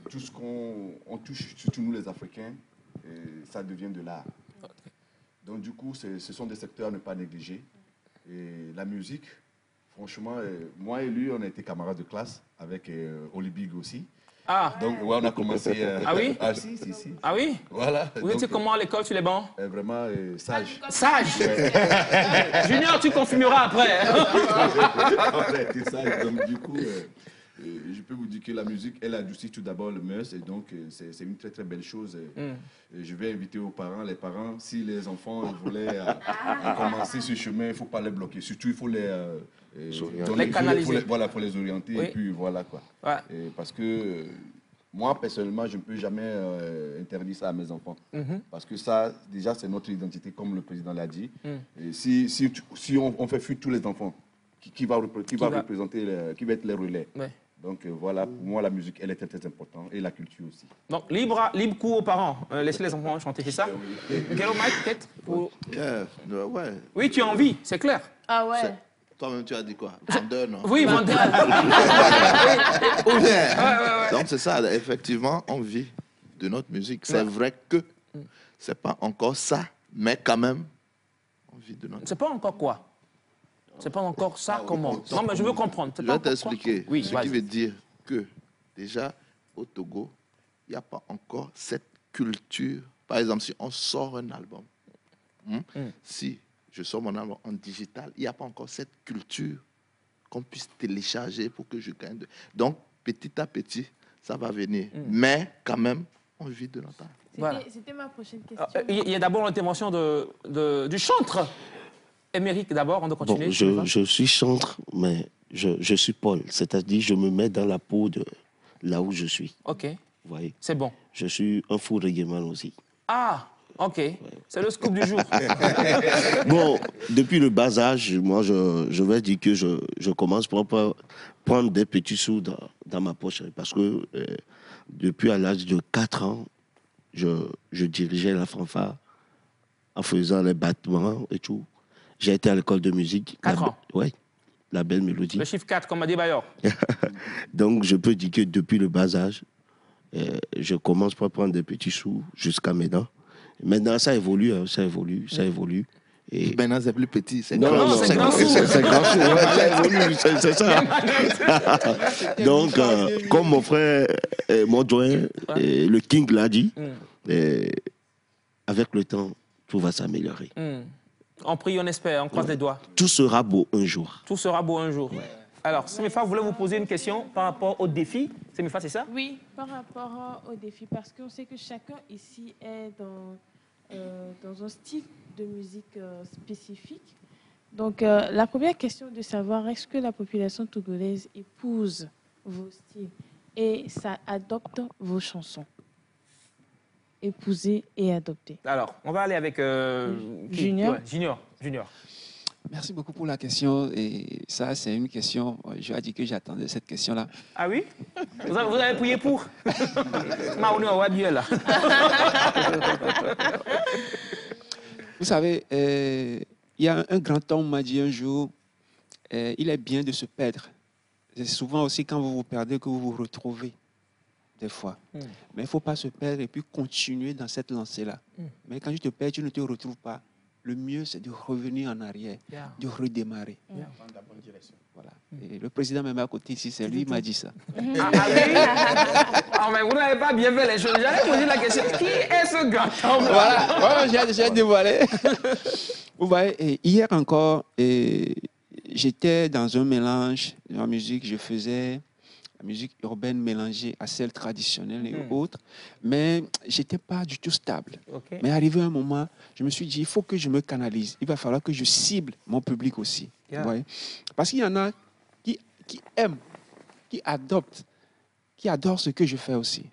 tout ce qu'on touche, surtout nous les Africains, ça devient de l'art. Donc du coup, ce sont des secteurs à ne pas négliger. Et la musique, franchement, moi et lui, on a été camarades de classe avec Olibig aussi. Ah. Donc ouais, on a commencé... Ah oui? Ah si. Ah oui? Voilà. Vous étiez comment à l'école sur les bancs? Vraiment sage. Sage? Ouais. Junior, tu confirmeras après. On a été sage, donc du coup... je peux vous dire que la musique, elle adoucit tout d'abord le mœurs et donc c'est une très très belle chose. Je vais inviter aux parents, les parents, si les enfants voulaient commencer ce chemin, il ne faut pas les bloquer. Surtout, il faut les canaliser. Pour les orienter et puis voilà quoi. Ouais. Parce que moi, personnellement, je ne peux jamais interdire ça à mes enfants. Parce que ça, déjà, c'est notre identité, comme le président l'a dit. Et si on fait fuir tous les enfants, qui va représenter, qui va être les relais. Ouais. Donc voilà, pour moi, la musique, elle est très, très importante, et la culture aussi. Donc, libre cours aux parents, laissez les enfants chanter, c'est ça? Quel Mike, peut-être ouais. Oui, tu as envie, c'est clair. Ah ouais. Toi-même, tu as dit quoi? Vendeur, non? Oui, vendeur. Donc c'est ça, effectivement, on vit de notre musique. C'est vrai que c'est pas encore ça, mais quand même, on vit de notre musique. C'est pas encore quoi? C'est pas encore ça, comment? Non, mais je veux comprendre. Je vais t'expliquer. Oui, ce qui veut dire que, déjà, au Togo, il n'y a pas encore cette culture. Par exemple, si on sort un album, si je sors mon album en digital, il n'y a pas encore cette culture qu'on puisse télécharger pour que je gagne. Donc, petit à petit, ça va venir. Mais, quand même, on vit de notre art. C'était ma prochaine question. Il y a d'abord l'intervention du chantre. Émeric, d'abord, on doit continuer. Bon, je suis chantre, mais je suis Paul. C'est-à-dire, je me mets dans la peau de là où je suis. OK. Vous voyez? C'est bon. Je suis un fou reggaeman aussi. Ah, OK. Ouais. C'est le scoop du jour. Bon, depuis le bas âge, moi, je vais dire que je commence par prendre des petits sous dans ma poche. Parce que depuis à l'âge de 4 ans, je dirigeais la fanfare en faisant les battements et tout. J'ai été à l'école de musique. 4 ans? Oui, la belle mélodie. Le chiffre 4, comme a dit Bayor. Donc, je peux dire que depuis le bas âge, Je commence par prendre des petits sous jusqu'à maintenant. Maintenant, ça évolue, hein, ça évolue. Et maintenant, c'est plus petit. C'est grand. Non, c'est grand. Ça évolue, c'est ça. Donc, comme mon frère, mon doyen, le King l'a dit, avec le temps, tout va s'améliorer. On prie, on espère, on croise les doigts. Tout sera beau un jour. Tout sera beau un jour. Ouais. Alors, Semifa, vous voulez vous poser une question par rapport au défi? Semifa, c'est ça? Oui, par rapport au défi, parce qu'on sait que chacun ici est dans un style de musique spécifique. Donc, la première question est de savoir, est-ce que la population togolaise épouse vos styles et ça adopte vos chansons? Épouser et adopter. Alors, on va aller avec Junior. Ouais, Junior. Merci beaucoup pour la question. Et ça, c'est une question, je dois dire que j'attendais cette question-là. Ah oui? Vous avez prié pour? Vous savez, il y a un grand homme m'a dit un jour, il est bien de se perdre. C'est souvent aussi quand vous vous perdez que vous vous retrouvez, des fois. Mais il ne faut pas se perdre et puis continuer dans cette lancée-là. Mais quand tu te perds, tu ne te retrouves pas. Le mieux, c'est de revenir en arrière, de redémarrer. Voilà. Et le président même à côté ici, c'est lui qui m'a dit ça. Ah, mais vous n'avez pas bien fait les choses. J'allais poser la question, qui est ce grand homme? Voilà, j'ai dévoilé. Vous voyez, hier encore, j'étais dans un mélange en musique. Je faisais la musique urbaine mélangée à celle traditionnelle et autres. Mais je n'étais pas du tout stable. Okay. Mais arrivé un moment, je me suis dit, il faut que je me canalise. Il va falloir que je cible mon public aussi. Vous voyez? Parce qu'il y en a qui aiment, qui adoptent, qui adorent ce que je fais aussi.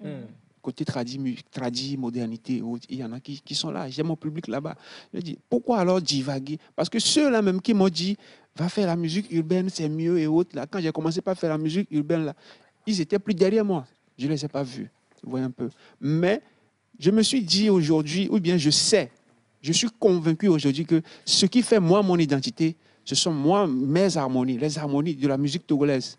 Côté tradi, modernité et autres, il y en a qui sont là. J'ai mon public là-bas. Je dis, pourquoi alors divaguer? Parce que ceux-là même qui m'ont dit, va faire la musique urbaine, c'est mieux et autres. Là, quand j'ai commencé par faire la musique urbaine, là, ils étaient plus derrière moi. Je ne les ai pas vus. Vous voyez un peu. Mais je me suis dit aujourd'hui, ou bien je sais, je suis convaincu aujourd'hui que ce qui fait moi mon identité, ce sont mes harmonies, les harmonies de la musique togolaise.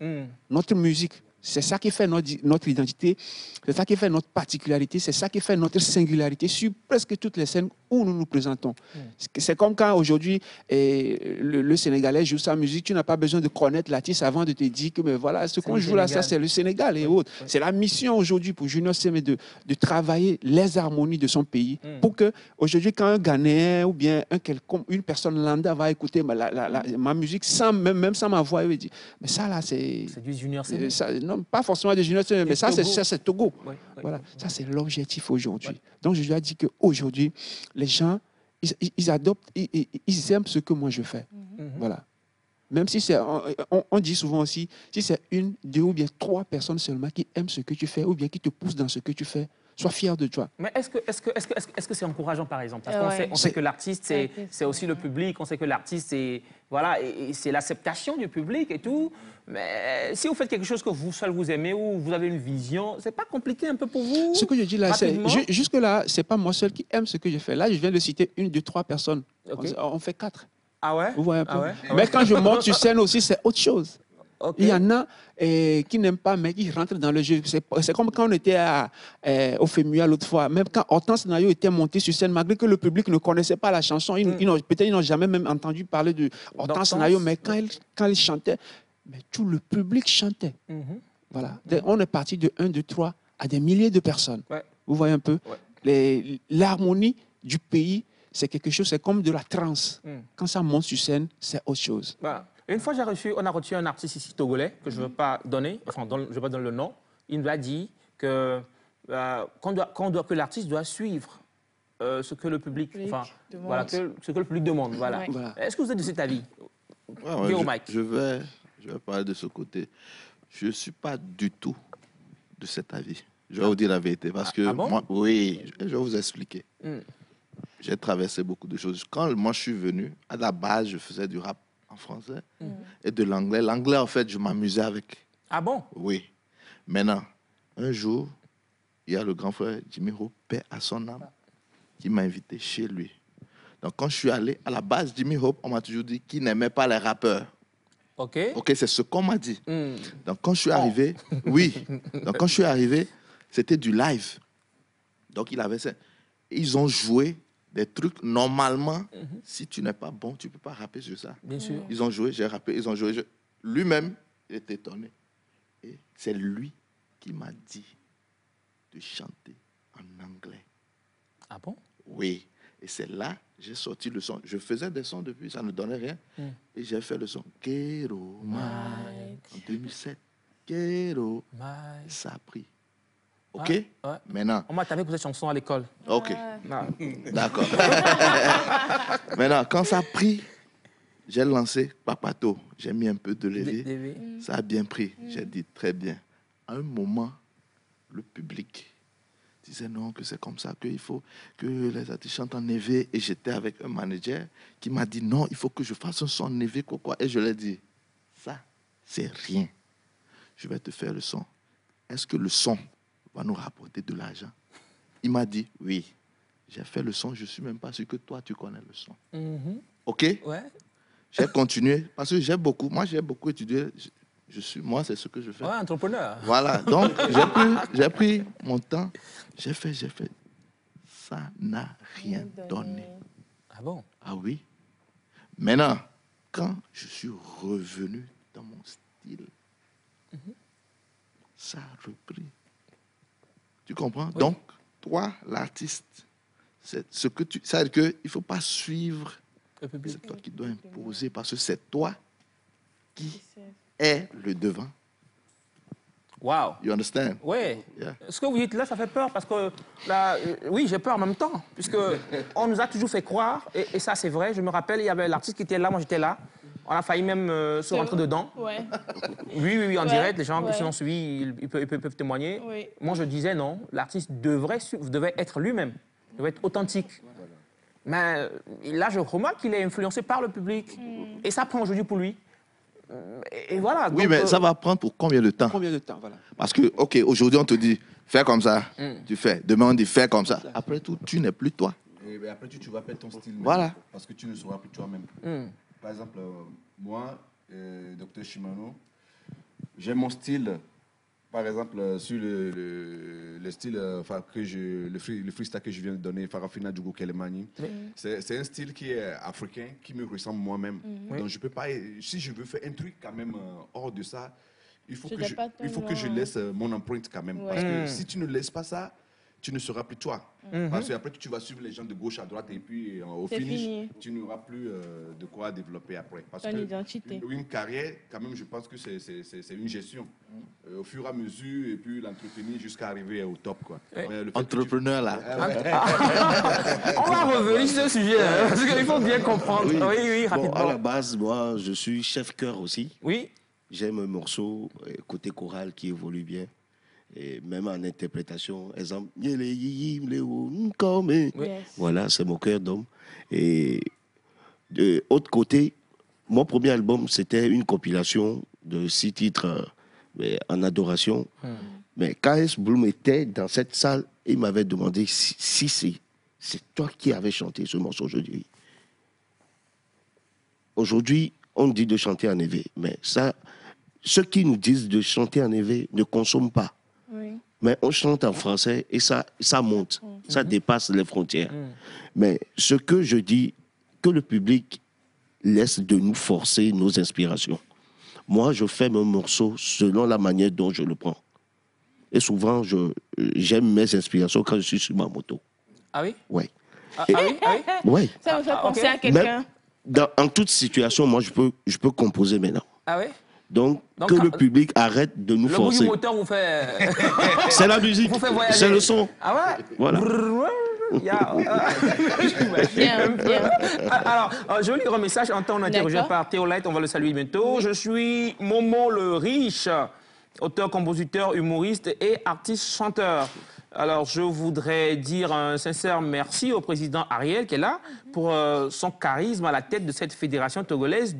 Notre musique. C'est ça qui fait notre identité, c'est ça qui fait notre particularité, c'est ça qui fait notre singularité sur presque toutes les scènes où nous nous présentons. C'est comme quand aujourd'hui le Sénégalais joue sa musique, tu n'as pas besoin de connaître l'artiste avant de te dire que mais voilà, ce qu'on joue là, ça c'est le Sénégal et autres. C'est la mission aujourd'hui pour Junior Seme de travailler les harmonies de son pays pour que aujourd'hui quand un Ghanéen ou bien une personne lambda va écouter ma musique même sans ma voix, il va dire mais ça là c'est du Junior Seme. Non, pas forcément de Junior Seme, mais ça c'est Togo. Voilà, ça c'est l'objectif aujourd'hui. Donc je lui ai dit qu'aujourd'hui, les gens, ils adoptent, ils aiment ce que moi je fais. Voilà. Même si c'est, on dit souvent aussi, si c'est 1, 2 ou bien 3 personnes seulement qui aiment ce que tu fais ou bien qui te poussent dans ce que tu fais, sois fier de toi. Mais est-ce que c'est encourageant, par exemple? Parce qu'on sait que l'artiste, c'est aussi le public, on sait que l'artiste, c'est voilà, c'est l'acceptation du public et tout. Mais si vous faites quelque chose que vous seul vous aimez ou vous avez une vision, c'est pas compliqué un peu pour vous? Ce que je dis là, jusque-là, c'est pas moi seul qui aime ce que je fais. Là, je viens de citer 1, 2, 3 personnes. Okay. On fait 4. Ah ouais? Vous voyez un peu. Mais quand je monte sur scène aussi, c'est autre chose. Okay. Il y en a qui n'aiment pas, mais qui rentrent dans le jeu. C'est comme quand on était au FEMUA l'autre fois. Même quand Hortense Nayo était monté sur scène, malgré que le public ne connaissait pas la chanson, peut-être ils n'ont jamais même entendu parler de Hortense Nayo, mais quand il chantait, mais tout le public chantait. Voilà. On est parti de 1, 2, 3 à des milliers de personnes. Ouais. Vous voyez un peu? Ouais. L'harmonie du pays, c'est quelque chose, c'est comme de la trance. Quand ça monte sur scène, c'est autre chose. Voilà. Une fois, on a reçu un artiste ici togolais que je ne veux pas donner, enfin, je ne vais pas donner le nom. Il nous a dit que l'artiste doit suivre ce que le public, voilà, ce que le public demande. Voilà. Ouais. Voilà. Est-ce que vous êtes de cet avis? Je vais parler de ce côté. Je ne suis pas du tout de cet avis. Je vais vous dire la vérité. Parce que moi, oui, je vais vous expliquer. J'ai traversé beaucoup de choses. Quand moi je suis venu, à la base, je faisais du rap en français et de l'anglais. L'anglais, en fait, je m'amusais avec. Ah bon? Oui. Maintenant, un jour, il y a le grand frère Jimmy Hope, paix à son âme, qui m'a invité chez lui. Donc, quand je suis allé, à la base, Jimmy Hope, on m'a toujours dit qu'il n'aimait pas les rappeurs. OK, c'est ce qu'on m'a dit. Donc, quand je suis arrivé, oui. Donc, quand je suis arrivé, C'était du live. Donc, il avait ça. Ils ont joué des trucs. Normalement, si tu n'es pas bon, tu ne peux pas rapper sur ça. Bien sûr. Ils ont joué, j'ai rappé, ils ont joué. Lui-même, il était étonné. Et c'est lui qui m'a dit de chanter en anglais. Ah bon? Oui. Et c'est là j'ai sorti le son. Je faisais des sons depuis, ça ne donnait rien. Et j'ai fait le son. Kero, en 2007. Kero. Ça a pris. OK? Ouais. Maintenant. On m'a tapé pour cette chanson à l'école. OK. D'accord. Maintenant, quand ça a pris, j'ai lancé Papato. J'ai mis un peu de levé. Ça a bien pris. J'ai dit très bien. À un moment, le public disait non, que c'est comme ça, qu'il faut que les artistes chantent en névé. Et j'étais avec un manager qui m'a dit non, il faut que je fasse un son névé, quoi. Et je lui ai dit, ça, c'est rien. Je vais te faire le son. Est-ce que le son va nous rapporter de l'argent? Il m'a dit oui. J'ai fait le son, je ne suis même pas sûr que toi, tu connais le son. OK? Ouais. J'ai continué, parce que j'ai beaucoup étudié. Moi, c'est ce que je fais. Ouais, entrepreneur. Voilà, donc j'ai pris mon temps, j'ai fait. Ça n'a rien donné. Ah bon? Ah oui. Maintenant, quand je suis revenu dans mon style, ça a repris. Tu comprends? Oui. Donc, toi, l'artiste, c'est ce que tu... C'est-à-dire qu'il ne faut pas suivre. C'est toi qui dois imposer, parce que c'est toi qui est le devant. Wow. You understand? Oui. Yeah. Ce que vous dites là, ça fait peur parce que là, oui, j'ai peur en même temps, puisque on nous a toujours fait croire, et ça c'est vrai. Je me rappelle, il y avait l'artiste qui était là, moi j'étais là. On a failli même se rentrer dedans. Ouais. Oui, en direct, les gens qui sont suivis, ils peuvent témoigner. Oui. Moi je disais non, l'artiste devait être lui-même, devait être authentique. Mais là, je remarque qu'il est influencé par le public. Et ça prend aujourd'hui pour lui. Et voilà. Oui, donc, mais ça va prendre pour combien de temps? Combien de temps, voilà. Parce que, OK, aujourd'hui, on te dit, fais comme ça, tu fais. Demain, on dit, fais comme ça. Après tout, tu n'es plus toi. Et après, tu vas perdre ton style. Voilà. Même, parce que tu ne seras plus toi-même. Par exemple, moi, Dr Chimano, j'ai mon style. Par exemple, sur le style, le freestyle que je viens de donner, Farafina Djougou Kelemani, c'est un style qui est africain, qui me ressemble moi-même. Donc, je peux pas, si je veux faire un truc quand même hors de ça, il faut que je laisse mon empreinte quand même. Parce que si tu ne laisses pas ça, tu ne seras plus toi. Parce qu'après, tu vas suivre les gens de gauche à droite et puis au finish, tu n'auras plus de quoi développer après. Parce que une carrière, quand même, je pense que c'est une gestion. Au fur et à mesure, et puis l'entretenir jusqu'à arriver au top. Quoi. Entrepreneur, là. On va revenir sur ce sujet, parce qu'il faut bien comprendre. Oui, rapidement. Bon, à la base, moi, je suis chef-chœur aussi. Oui. J'aime un morceau côté choral qui évolue bien. Et même en interprétation, exemple, voilà, c'est mon cœur d'homme. Et de l'autre côté, mon premier album, c'était une compilation de 6 titres en adoration. Mais KS Bloom était dans cette salle, il m'avait demandé si c'est toi qui avais chanté ce morceau. Je dis oui. Aujourd'hui, on dit de chanter en éveil, mais ça, ceux qui nous disent de chanter en éveil ne consomment pas. Oui. Mais on chante en français et ça monte, ça dépasse les frontières. Mais ce que je dis, que le public laisse de nous forcer nos inspirations. Moi, je fais mes morceaux selon la manière dont je le prends. Et souvent, j'aime mes inspirations quand je suis sur ma moto. Ah oui? Oui. Ah oui? Oui. Ça me fait penser à quelqu'un. En toute situation, moi, je peux composer maintenant. Ah oui? Donc que le public arrête de nous forcer. Le bruit du moteur vous fait... C'est la musique, c'est le son. Ah ouais? Voilà. Alors, je lis un message en temps interrogé par Théolite, on va le saluer bientôt. Je suis Momo le Riche, auteur, compositeur, humoriste et artiste-chanteur. Alors, je voudrais dire un sincère merci au président Ariel qui est là pour son charisme à la tête de cette fédération togolaise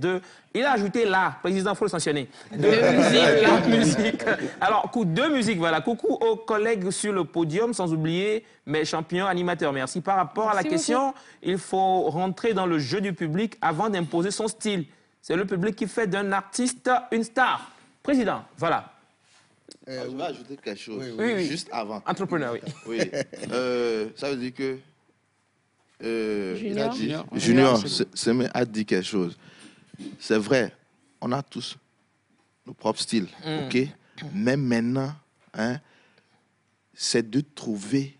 il a ajouté là, président, il faut le sanctionner, de musique. Alors, coup de musique, voilà. Coucou aux collègues sur le podium, sans oublier mes champions animateurs. Merci. Par rapport à la question, il faut rentrer dans le jeu du public avant d'imposer son style. C'est le public qui fait d'un artiste une star. Président, voilà. Je vais ajouter quelque chose. Oui. Juste avant. Entrepreneur, oui. Oui. Ça veut dire que Junior Semé a dit quelque chose. C'est vrai, on a tous nos propres styles, ok? Mais maintenant, c'est de trouver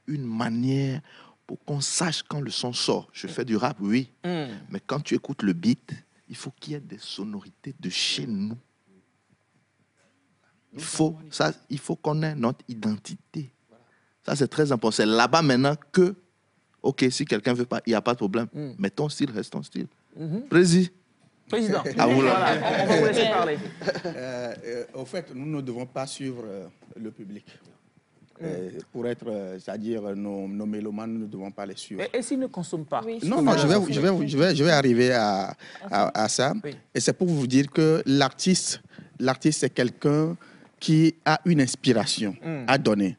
une manière pour qu'on sache quand le son sort. Je fais du rap, oui, mais quand tu écoutes le beat, il faut qu'il y ait des sonorités de chez nous. Il faut qu'on ait notre identité. Ça, c'est très important. C'est là-bas maintenant que, ok, si quelqu'un ne veut pas, il n'y a pas de problème. Mais ton style reste ton style. Président. À vous là. On va vous laisser parler. Au fait, nous ne devons pas suivre le public. Pour être, c'est-à-dire nos mélomanes, nous ne devons pas les suivre. Et s'ils ne consomment pas? Non, je vais arriver à ça. Oui. Et c'est pour vous dire que l'artiste, c'est quelqu'un qui a une inspiration à donner.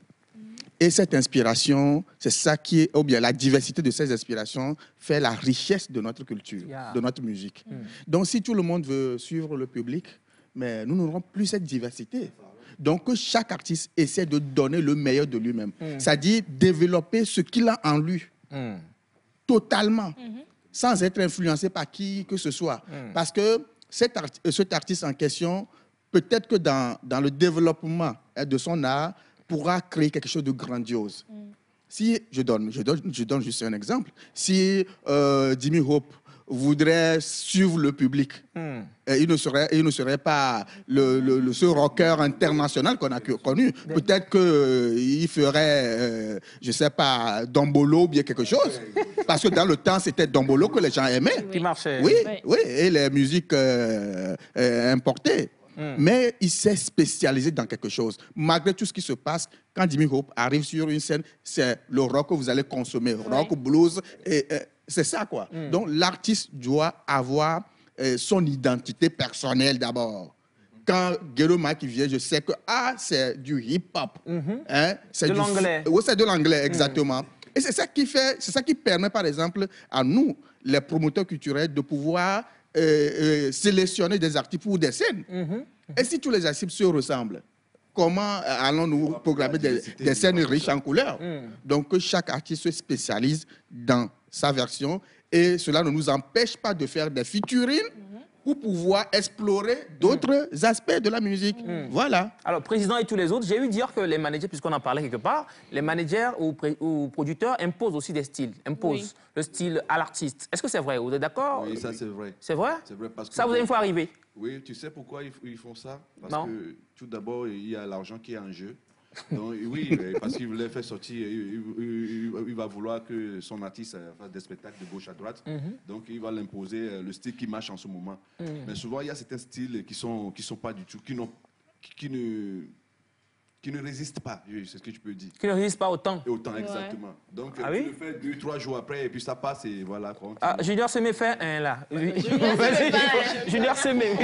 Et cette inspiration, c'est ça qui est, ou bien la diversité de ces inspirations fait la richesse de notre culture, de notre musique. Donc, si tout le monde veut suivre le public, mais nous n'aurons plus cette diversité. Donc, que chaque artiste essaie de donner le meilleur de lui-même. C'est-à-dire développer ce qu'il a en lui, totalement, sans être influencé par qui que ce soit. Parce que cet artiste en question, peut-être que dans le développement de son art, pourra créer quelque chose de grandiose. Si, je donne juste un exemple. Si Jimmy Hope voudrait suivre le public, il ne serait pas ce rocker international qu'on a connu. Peut-être qu'il ferait, je ne sais pas, Dombolo ou bien quelque chose. Parce que dans le temps, c'était Dombolo que les gens aimaient. Qui marchait. Oui, et les musiques importées. Mais il s'est spécialisé dans quelque chose. Malgré tout ce qui se passe, quand Jimmy Hope arrive sur une scène, c'est le rock que vous allez consommer. Rock, blues, c'est ça, quoi. Donc, l'artiste doit avoir son identité personnelle d'abord. Quand Gero Mike vient, je sais que c'est du hip-hop. C'est de l'anglais. Oui, c'est de l'anglais, exactement. Et c'est ça qui permet, par exemple, à nous, les promoteurs culturels, de pouvoir sélectionner des artistes pour des scènes. Et si tous les artistes se ressemblent, comment allons-nous programmer des scènes riches en couleurs? Donc, que chaque artiste se spécialise dans sa version et cela ne nous empêche pas de faire des featuring pour pouvoir explorer d'autres aspects de la musique. Voilà. Alors, président et tous les autres, j'ai eu dire que les managers, puisqu'on en parlait quelque part, les managers ou producteurs imposent aussi des styles, imposent le style à l'artiste. Est-ce que c'est vrai? Vous êtes d'accord? Oui, ça c'est vrai. C'est vrai? C'est vrai parce que ça vous a une fois arrivé? Oui, tu sais pourquoi ils font ça? Parce que tout d'abord, il y a l'argent qui est en jeu. Donc, oui, parce qu'il voulait faire sortir, il va vouloir que son artiste fasse des spectacles de gauche à droite. Donc, il va l'imposer le style qui marche en ce moment. Mais souvent, il y a certains styles qui sont pas du tout, qui ne résistent pas, c'est ce que tu peux dire. Qui ne résistent pas autant. Autant, exactement. Donc, tu le fais 2-3 jours après, et puis ça passe, et voilà. Junior Semé fait un là. Junior Semé.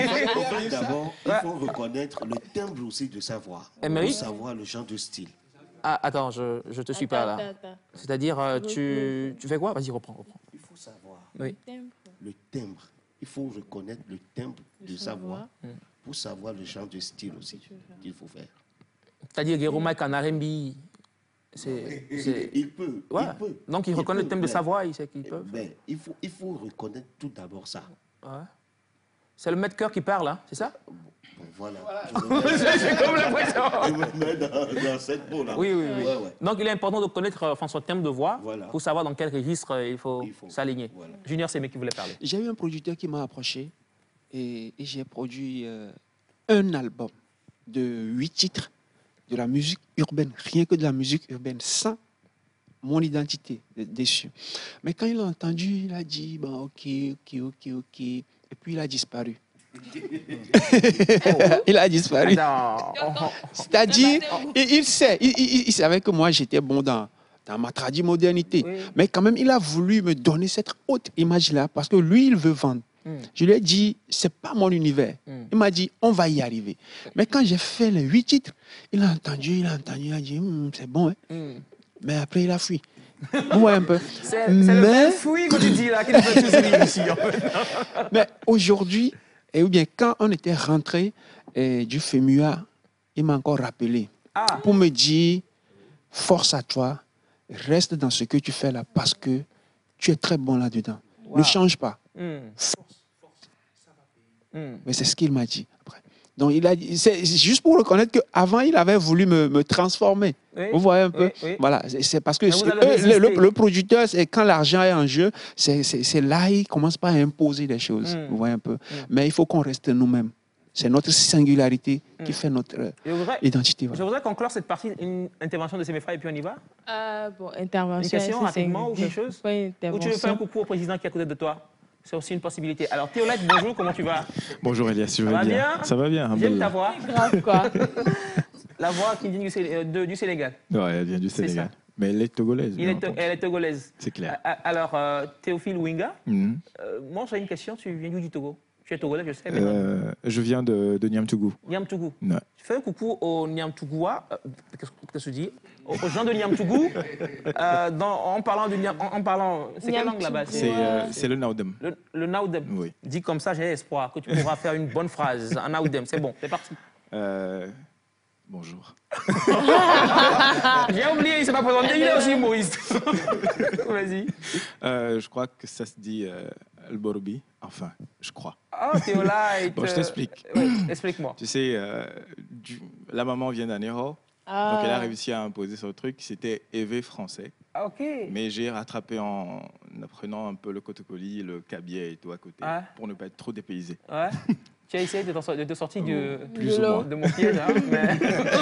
D'abord, il faut reconnaître le timbre aussi de sa voix. Pour savoir le genre de style. Attends, je te suis pas là. C'est-à-dire, tu fais quoi? Vas-y, reprends. Il faut savoir le timbre. Il faut reconnaître le timbre de sa voix pour savoir le genre de style aussi qu'il faut faire. C'est-à-dire Gero Mike en R&B, il peut. Donc il reconnaît le thème de sa voix, il sait qu'il peut. Il faut reconnaître tout d'abord ça. C'est le maître-cœur qui parle, hein, c'est ça? Voilà. J'ai comme l'impression. Je me mets dans cette peau-là. Oui. Donc il est important de connaître son thème de voix pour savoir dans quel registre il faut s'aligner. Junior, c'est lui qui voulait parler. J'ai eu un producteur qui m'a approché et j'ai produit un album de 8 titres de la musique urbaine, rien que de la musique urbaine, sans mon identité dessus. Mais quand il a entendu, il a dit, ok, et puis il a disparu. Il a disparu. C'est-à-dire, il savait que moi, j'étais bon dans ma modernité. Mais quand même, il a voulu me donner cette haute image-là parce que lui, il veut vendre. Je lui ai dit, c'est pas mon univers. Il m'a dit, on va y arriver. Mais quand j'ai fait les 8 titres, il a entendu, il a dit, c'est bon. Mais après, il a fui. Ouais, un peu. C'est le même fouille que tu dis là, qui nous fait tous rire ici. Mais aujourd'hui, ou bien quand on était rentré du FEMUA il m'a encore rappelé pour me dire, force à toi, reste dans ce que tu fais là parce que tu es très bon là-dedans. Ne change pas. Mais c'est ce qu'il m'a dit après. Donc, c'est juste pour reconnaître qu'avant, il avait voulu me transformer. Oui, vous voyez un peu? Voilà, c'est parce que le producteur, quand l'argent est en jeu, c'est là qu'il commence pas à imposer des choses. Vous voyez un peu? Mais il faut qu'on reste nous-mêmes. C'est notre singularité qui fait notre identité. Voilà. Je voudrais conclure cette partie, une intervention de Semefa et puis on y va. Bon, intervention. Une question rapidement ou quelque chose? Oui, ou tu veux faire un coucou au président qui est à côté de toi? C'est aussi une possibilité. Alors, Théolette, bonjour, comment tu vas? Bonjour Elias, je vais bien. Ça va bien. J'aime ta voix. Grave, quoi. La voix qui vient du Sénégal. Ouais, elle vient du Sénégal. Mais elle est togolaise. Elle est togolaise. C'est clair. Alors, Théophile Winga, moi j'ai une question, tu viens du Togo? Tu es togolais, je sais. Mais je viens de Niamtougou. Niamtougou. Ouais. Tu fais un coucou aux Niamtougois, qu'est-ce que tu dis? Aux gens de Niamtougou, en parlant, c'est quelle langue là-bas? C'est le Naoudem. Le Naoudem. Oui. Dis comme ça, j'ai espoir que tu pourras faire une bonne phrase en Naoudem. C'est bon, c'est parti. Bonjour. J'ai oublié, il ne s'est pas présenté, il est aussi humoriste. Vas-y. Je crois que ça se dit El Borobi, enfin, je crois. Oh, Théolite. Bon, je t'explique. Explique-moi. Tu sais, la maman vient d'Anéro, donc elle a réussi à imposer son truc. C'était EV français. Ah, ok. Mais j'ai rattrapé en apprenant un peu le Kotokoli, le Kabyé et tout à côté, pour ne pas être trop dépaysé. Ouais. Tu as essayé de te sortir de mon piège. Hein, mais...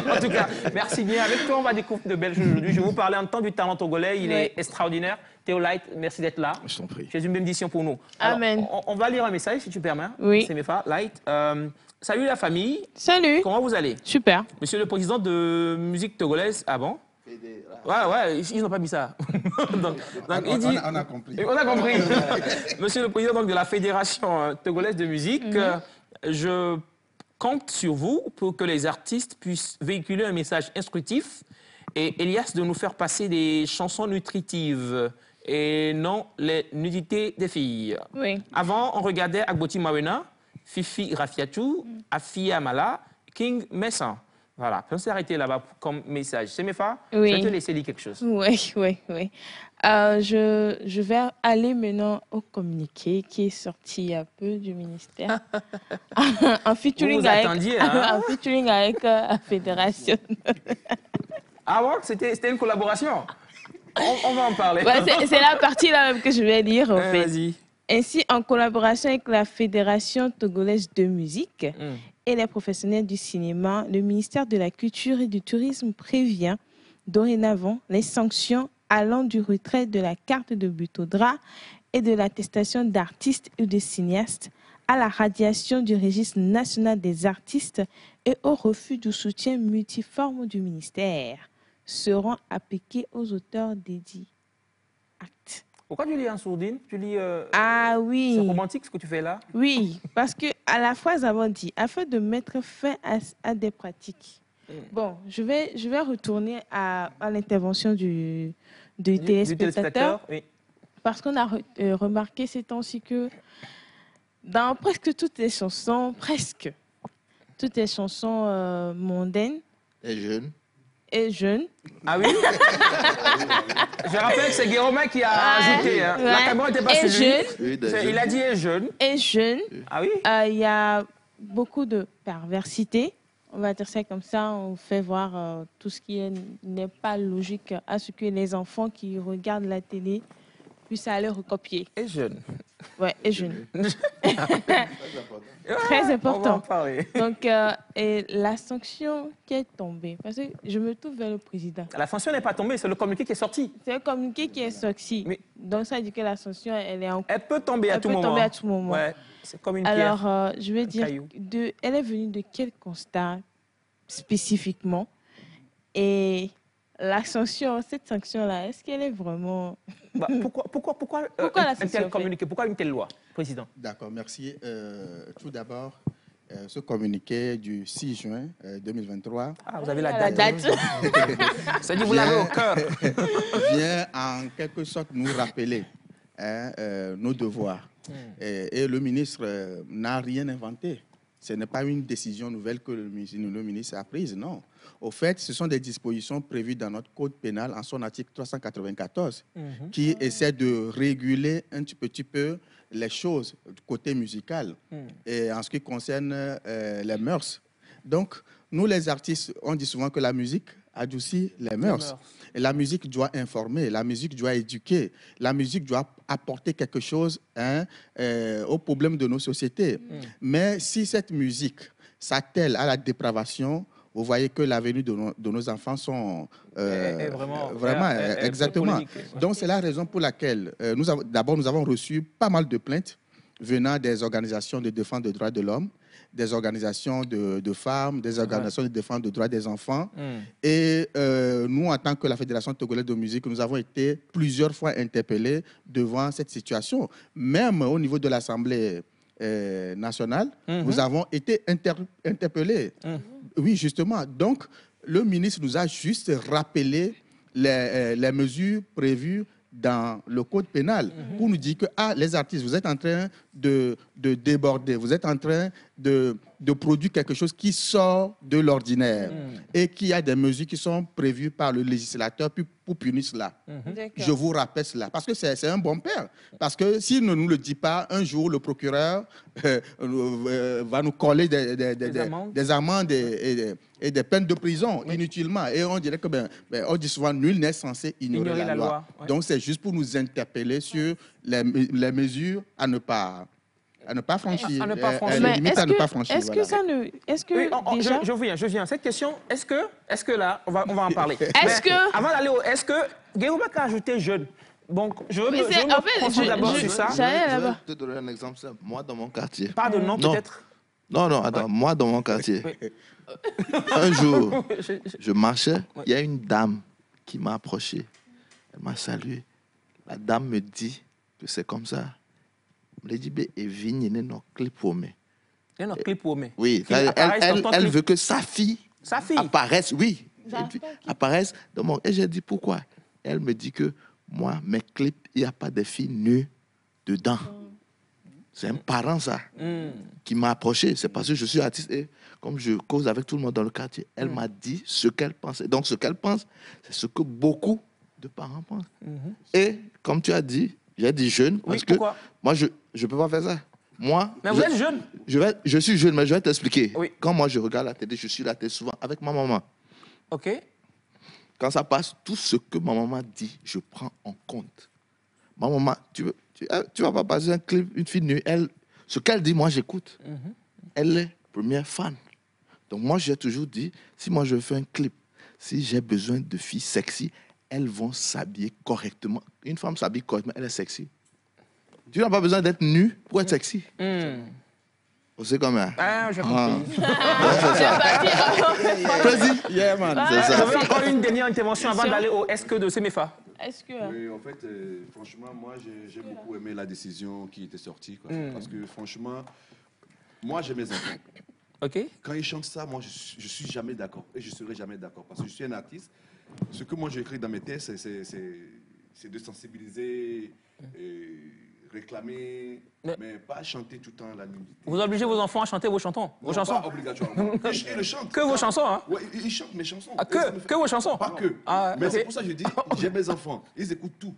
en tout cas, merci bien. Avec toi, on va découvrir de belles choses aujourd'hui. Je vais vous parler en temps du talent togolais. Il est extraordinaire. Théolite, merci d'être là. Je t'en prie. Tu es une bénédiction pour nous. Amen. Alors, on va lire un message, si tu permets. Oui. C'est Mefa, Light. Salut la famille. Salut. Comment vous allez? Super. Monsieur le président de musique togolaise, ah bon? Ouais, ils n'ont pas mis ça. donc, il dit, on a compris. On a compris. Monsieur le président donc, de la Fédération togolaise de musique, je compte sur vous pour que les artistes puissent véhiculer un message instructif et Elias de nous faire passer des chansons nutritives et non les nudités des filles. Oui. Avant, on regardait Agboti Mawena, Fifi Rafiatou, Afia Mala, King Messan. Voilà, on s'est arrêté là-bas comme message. C'est Mefa, oui. Je vais te laisser dire quelque chose. Oui. Je vais aller maintenant au communiqué qui est sorti un peu du ministère. en featuring avec la fédération. Ah ouais, c'était une collaboration. On va en parler. Ouais, c'est la partie là même que je vais lire en fait. Vas-y. Ainsi, en collaboration avec la Fédération togolaise de musique et les professionnels du cinéma, le ministère de la Culture et du Tourisme prévient dorénavant les sanctions allant du retrait de la carte de Butodra et de l'attestation d'artiste ou de cinéaste à la radiation du registre national des artistes et au refus du soutien multiforme du ministère seront appliqués aux auteurs dédits. Acte. Pourquoi tu lis en sourdine? Tu lis Ah oui. C'est romantique ce que tu fais là? Oui, parce qu'à la fois, nous avons dit, afin de mettre fin à des pratiques. Bon, je vais retourner à l'intervention du téléspectateur. Oui. Parce qu'on a remarqué ces temps-ci que dans presque toutes les chansons, mondaines et jeunes. Ah oui. Je rappelle que c'est Guillaume qui a ajouté. Hein. Ouais. La caméra n'était pas sur lui. Il a dit et jeune. Et jeune. Ah oui. Il y a beaucoup de perversité. On va dire ça comme ça. On fait voir tout ce qui n'est pas logique à ce que les enfants qui regardent la télé puissent aller recopier. Et jeune. Ouais, et jeune. Très important. On va en parler. Donc, et la sanction qui est tombée, parce que je me tourne vers le président. La sanction n'est pas tombée, c'est le communiqué qui est sorti. C'est le communiqué qui est sorti. Oui. Donc, ça dit que la sanction, elle est en cours. Elle peut tomber à tout moment. Ouais, c'est comme une pierre. Alors, je vais dire, elle est venue de quel constat spécifiquement? Et la sanction, cette sanction-là, est-ce qu'elle est vraiment... Pourquoi la sanction communiqué? Pourquoi une telle loi, président? D'accord, merci. Tout d'abord, ce communiqué du 6 juin 2023... Ah, vous avez la date. Ça dit, vous l'avez au cœur. Vient en quelque sorte nous rappeler nos devoirs. Et le ministre n'a rien inventé. Ce n'est pas une décision nouvelle que le ministre a prise, non. Au fait, ce sont des dispositions prévues dans notre code pénal en son article 394 qui essaie de réguler un petit peu les choses du côté musical et en ce qui concerne les mœurs. Donc, nous les artistes, on dit souvent que la musique adoucit les mœurs. Et la musique doit informer, la musique doit éduquer, la musique doit apporter quelque chose aux problèmes de nos sociétés. Mais si cette musique s'attelle à la dépravation, vous voyez que l'avenir de nos enfants sont vraiment exactement. Donc c'est la raison pour laquelle nous avons reçu pas mal de plaintes venant des organisations de défense des droits de l'homme, des organisations de femmes, des organisations de défense des droits des enfants. Et nous, en tant que la Fédération togolaise de musique, nous avons été plusieurs fois interpellés devant cette situation. Même au niveau de l'Assemblée nationale, nous avons été interpellés. Oui, justement. Donc, le ministre nous a juste rappelé les mesures prévues dans le code pénal pour nous dire que les artistes, vous êtes en train de déborder, vous êtes en train de produire quelque chose qui sort de l'ordinaire et qu'il y a des mesures qui sont prévues par le législateur pour punir cela. Je vous rappelle cela, parce que c'est un bon père. Parce que s'il ne nous le dit pas, un jour, le procureur va nous coller des amendes et des peines de prison inutilement. Et on dirait que, on dit souvent, nul n'est censé ignorer la loi. Donc, c'est juste pour nous interpeller sur les mesures à ne pas franchir. Est-ce que ça ne... Est-ce que déjà... Je viens. Cette question, est-ce que là, on va en parler. Est-ce que... Avant d'aller au est-ce que... Guérouba a ajouté jeune. Donc, je veux me concentrer d'abord sur ça. Je vais te donner un exemple simple. Moi, dans mon quartier... Pas de nom, peut-être. Non, attends. Moi, dans mon quartier, un jour, je marchais, il y a une dame qui m'a approché. Elle m'a salué. La dame me dit que c'est comme ça. Je dis, et vigne, il y a un clip pour moi. Il y a un clip pour moi. Oui, elle veut que sa fille apparaisse, oui, apparaisse. Et j'ai dit, pourquoi? Elle me dit que moi, mes clips, il n'y a pas de filles nues dedans. C'est un parent, ça, qui m'a approché. C'est parce que je suis artiste et comme je cause avec tout le monde dans le quartier, elle m'a dit ce qu'elle pensait. Donc, ce qu'elle pense, c'est ce que beaucoup de parents pensent. Et, comme tu as dit, j'ai dit jeune, parce que moi, je ne peux pas faire ça. Moi, mais vous êtes jeune. Je suis jeune, mais je vais t'expliquer. Quand moi, je regarde la télé, je suis la télé souvent avec ma maman. OK. Quand ça passe, tout ce que ma maman dit, je prends en compte. Ma maman, tu vas pas passer un clip, une fille nue, ce qu'elle dit, moi, j'écoute. Elle est première fan. Donc, moi, j'ai toujours dit, si moi, je fais un clip, si j'ai besoin de filles sexy, elles vont s'habiller correctement. Une femme s'habille correctement, elle est sexy. Tu n'as pas besoin d'être nue pour être sexy. Vous savez comment? J'ai compris. Yeah, man. J'avais encore une dernière intervention avant d'aller au est-ce que de Semefa. Oui, en fait, franchement, moi, j'ai beaucoup aimé la décision qui était sortie. Parce que, franchement, moi, j'ai mes enfants. Quand ils chantent ça, moi, je suis jamais d'accord. Et je ne serai jamais d'accord. Parce que je suis un artiste. Ce que moi, j'écris dans mes textes, c'est de sensibiliser, réclamer, mais pas chanter tout le temps la nudité. Vous obligez vos enfants à chanter vos chansons? Vos chansons? Pas obligatoirement. Ils le chantent. Que vos chansons, hein? Oui, ils chantent mes chansons. Que vos chansons? Pas que. Mais c'est pour ça que je dis, j'ai mes enfants. Ils écoutent tout.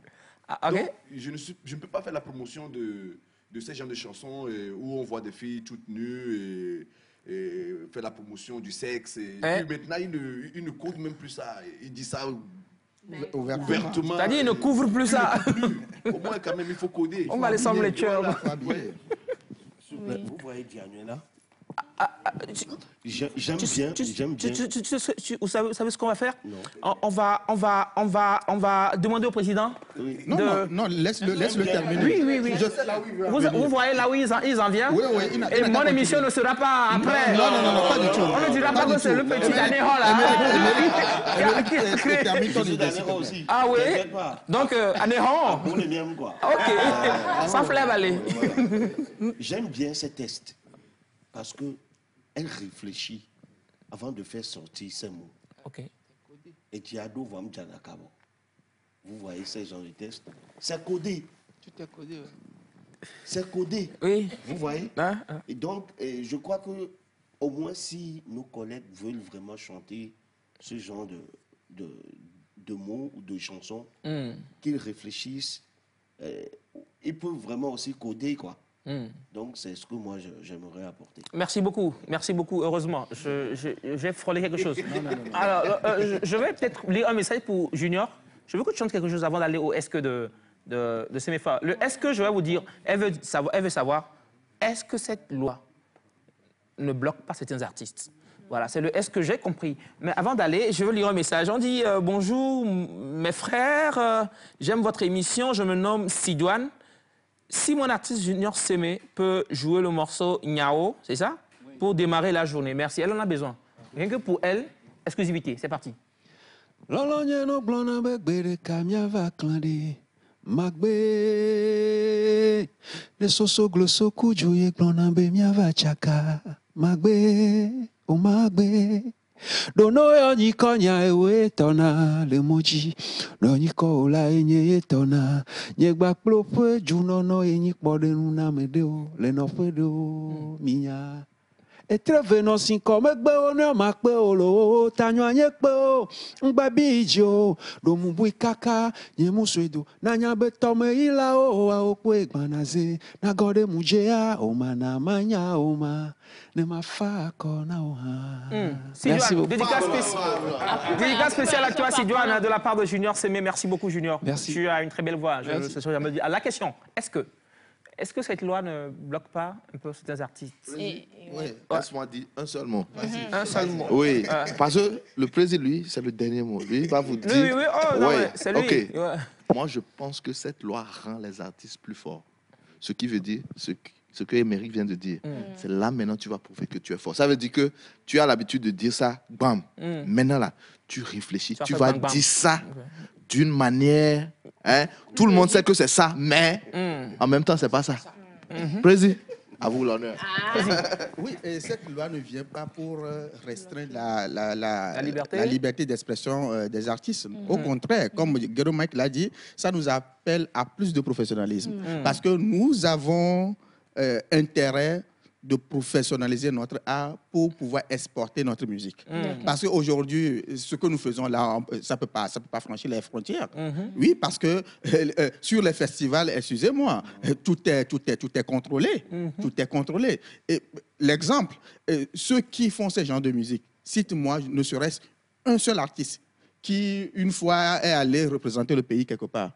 Donc, je ne peux pas faire la promotion de ces genres de chansons où on voit des filles toutes nues et faire la promotion du sexe. Et puis maintenant, ils ne codent même plus ça. Ils disent ça ouvertement. C'est-à-dire, ils ne couvrent plus ça. Au moins, quand même, il faut coder. On va les sembler tueurs. Vous voyez Dianuela? J'aime bien. Vous savez ce qu'on va faire? On va demander au président. Non, laisse-le terminer. Oui. Je sais là où il veut vous voyez là où ils en viennent? Oui. Et mon émission ne sera pas après. Non, pas du tout. On ne dira pas que c'est le petit Danéro là. Ah oui? Donc, Anéron. Ok. Sans flemme, allez. J'aime bien ces tests. Parce qu'elle réfléchit avant de faire sortir ces mots. Et Tiado Vamdjanakabo. Vous voyez ces genres de tests? C'est codé. Tout est codé, C'est codé. Oui. Vous voyez? Et donc, je crois que au moins si nos collègues veulent vraiment chanter ce genre de mots ou de chansons, qu'ils réfléchissent, ils peuvent vraiment aussi coder, quoi. Donc, c'est ce que moi, j'aimerais apporter. Merci beaucoup, heureusement. J'ai frôlé quelque chose. Alors, je vais peut-être lire un message pour Junior. Je veux que tu chantes quelque chose avant d'aller au est-ce que de Semefa. Le est-ce que, je vais vous dire, elle veut savoir, est-ce que cette loi ne bloque pas certains artistes? Voilà, c'est le est-ce que j'ai compris. Mais avant d'aller, je veux lire un message. On dit bonjour mes frères, j'aime votre émission, je me nomme Sidouane. Si mon artiste Junior Semé peut jouer le morceau Nyao, c'est ça? Oui. Pour démarrer la journée. Merci, elle en a besoin. Rien que pour elle, exclusivité, c'est parti. Magbe le soso gloso kujuye glonambe miava chaka magbe o magbe dono yoni konya ewe tona le moji no ni ko la enye tona nyegba plope juno no enyi podenu na medeo le no fedo minya etreve no sin come gbe o no makpe o lo tanyo anye pe o ngba bijo do mu bui kaka nye muswedo na nya be tome ila o a o pe gbanaze na gode mujea o mana manya o ma ne ma fa ko na o ha. Merci beaucoup. Dédicace spéciale à toi Sidouane de la part de Junior Semé. Merci beaucoup Junior. Merci. Tu as une très belle voix. À la question, est-ce que cette loi ne bloque pas un peu certains artistes? Oui, laisse-moi dire un seul mot. Un seul mot. Oui, parce que le président, lui, c'est le dernier mot. Lui, il va vous dire... Oui, oh, non, c'est lui. Okay. Ouais. Moi, je pense que cette loi rend les artistes plus forts. Ce qui veut dire, ce que Émeric vient de dire, c'est là maintenant tu vas prouver que tu es fort. Ça veut dire que tu as l'habitude de dire ça, bam. Maintenant là, tu réfléchis, tu vas dire ça d'une manière... Hein? Tout le monde sait que c'est ça, mais en même temps, c'est pas ça. Président, à vous l'honneur. Oui, et cette loi ne vient pas pour restreindre la liberté d'expression des artistes. Au contraire, comme Guéro Mike l'a dit, ça nous appelle à plus de professionnalisme. Parce que nous avons intérêt de professionnaliser notre art pour pouvoir exporter notre musique. Parce qu'aujourd'hui, ce que nous faisons là, ça ne peut pas franchir les frontières. Oui, parce que sur les festivals, excusez-moi, tout est contrôlé. Tout est contrôlé. Et l'exemple, ceux qui font ce genre de musique, cite-moi, ne serait-ce un seul artiste qui, une fois, est allé représenter le pays quelque part.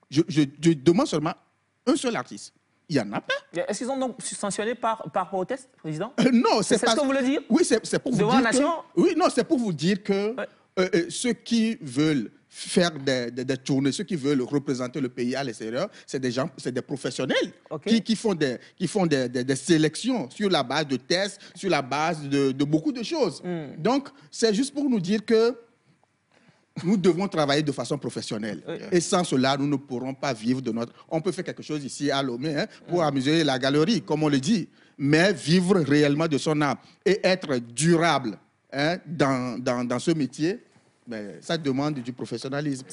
Je demande seulement un seul artiste. Il n'y en a pas. Est-ce qu'ils ont donc sanctionné par proteste, président? Non, c'est pas... ce que vous voulez dire? Oui, c'est pour vous devant dire la nation? Oui, non, c'est pour vous dire que ceux qui veulent faire des tournées, ceux qui veulent représenter le pays à l'extérieur, c'est des gens, c'est des professionnels qui font des sélections sur la base de tests, sur la base de beaucoup de choses. Donc, c'est juste pour nous dire que nous devons travailler de façon professionnelle. Et sans cela, nous ne pourrons pas vivre de notre... On peut faire quelque chose ici à Lomé pour amuser la galerie, comme on le dit, mais vivre réellement de son art et être durable dans ce métier, ça demande du professionnalisme.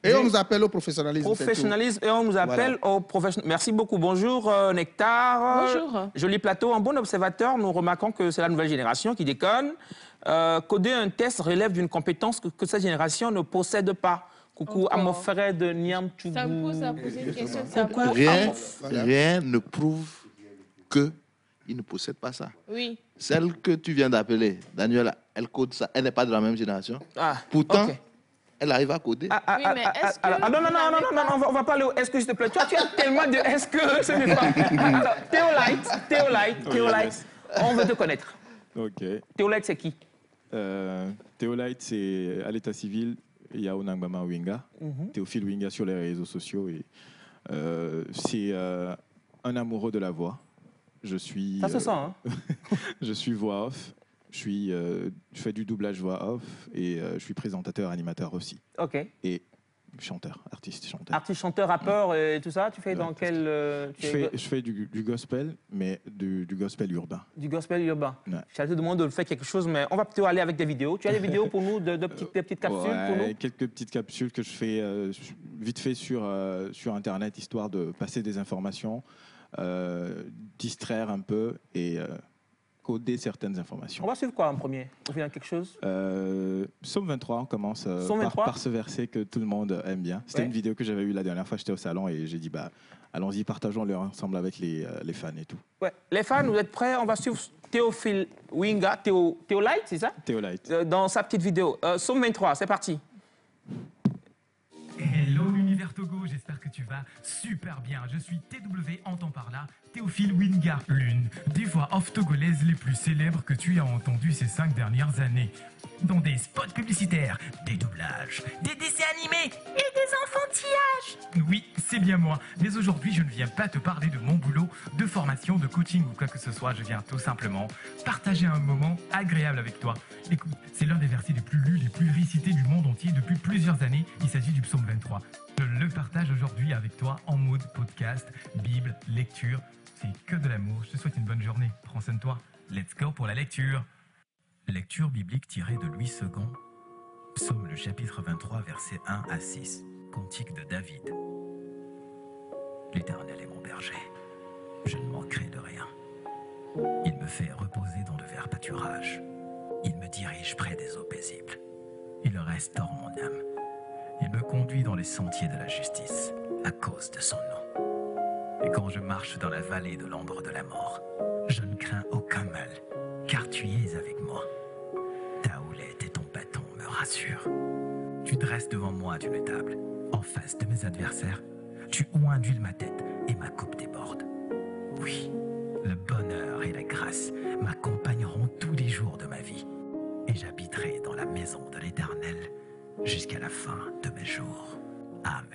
Et on nous appelle au professionnalisme. Et on nous appelle au professionnalisme. Merci beaucoup. Bonjour Nectar. Bonjour. Joli plateau. En bon observateur, nous remarquons que c'est la nouvelle génération qui déconne. Coder un test relève d'une compétence que cette génération ne possède pas. Coucou à mon frère de Niam Tougou. Ça me pose à poser une question. Rien ne prouve qu'il ne possède pas ça. Oui. Celle que tu viens d'appeler, Daniela, elle code ça. Elle n'est pas de la même génération. Pourtant, elle arrive à coder. Oui, mais est-ce que... Non, on va parler au est-ce que, s'il te plaît. Toi, tu as tellement de est-ce que ce n'est pas... Alors, Théolite, on veut te connaître. Ok. Théolite, c'est qui? Théolite, c'est à l'état civil, Yao Nangbama Winga, Théophile Winga sur les réseaux sociaux. Et, c'est un amoureux de la voix. Je suis... Ça se sent, hein? Je suis voix off. Je fais du doublage voix off et je suis présentateur, animateur aussi. Ok. Et chanteur, artiste, chanteur. Artiste, chanteur, rappeur et tout ça, tu fais dans quel... Je fais du gospel, mais du gospel urbain. Du gospel urbain. Ouais. Je te demande de faire quelque chose, mais on va plutôt aller avec des vidéos. Tu as des vidéos pour nous, des petites capsules pour nous? Quelques petites capsules que je fais vite fait sur Internet, histoire de passer des informations, distraire un peu et coder certaines informations. On va suivre quoi en premier? On vient quelque chose? Psaume 23, on commence par ce verset que tout le monde aime bien. C'était une vidéo que j'avais eue la dernière fois, j'étais au salon et j'ai dit, allons-y, partageons-le ensemble avec les fans et tout. Ouais. Les fans, vous êtes prêts? On va suivre Théophile Winga, Théolite, c'est ça? Théolite. Dans sa petite vidéo. Psaume 23, c'est parti. Hello l'univers Togo, j'espère que tu vas super bien. Je suis TW, entend par là, Théophile Winga, l'une des voix off togolaises les plus célèbres que tu as entendues ces 5 dernières années. Dans des spots publicitaires, des doublages, des dessins animés et des enfantillages. Oui, c'est bien moi, mais aujourd'hui je ne viens pas te parler de mon boulot, de formation, de coaching ou quoi que ce soit. Je viens tout simplement partager un moment agréable avec toi. Écoute, c'est l'un des versets les plus lus, les plus récités du monde entier depuis plusieurs années. Il s'agit du psaume 23. Je le partage aujourd'hui avec toi en mode podcast, Bible, lecture. C'est que de l'amour. Je te souhaite une bonne journée. Prends soin de toi. Let's go pour la lecture. Lecture biblique tirée de Louis II. Psaume le chapitre 23, versets 1 à 6. Cantique de David. L'Éternel est mon berger. Je ne manquerai de rien. Il me fait reposer dans de verts pâturages. Il me dirige près des eaux paisibles. Il restaure mon âme. Il me conduit dans les sentiers de la justice, à cause de son nom. Et quand je marche dans la vallée de l'ombre de la mort, je ne crains aucun mal, car tu es avec moi. Ta houlette et ton bâton me rassurent. Tu dresses devant moi une table, en face de mes adversaires. Tu oins d'huile ma tête et ma coupe déborde. Oui, le bonheur et la grâce m'accompagneront tous les jours de ma vie. Et j'habiterai dans la maison de l'Éternel jusqu'à la fin de mes jours. Amen.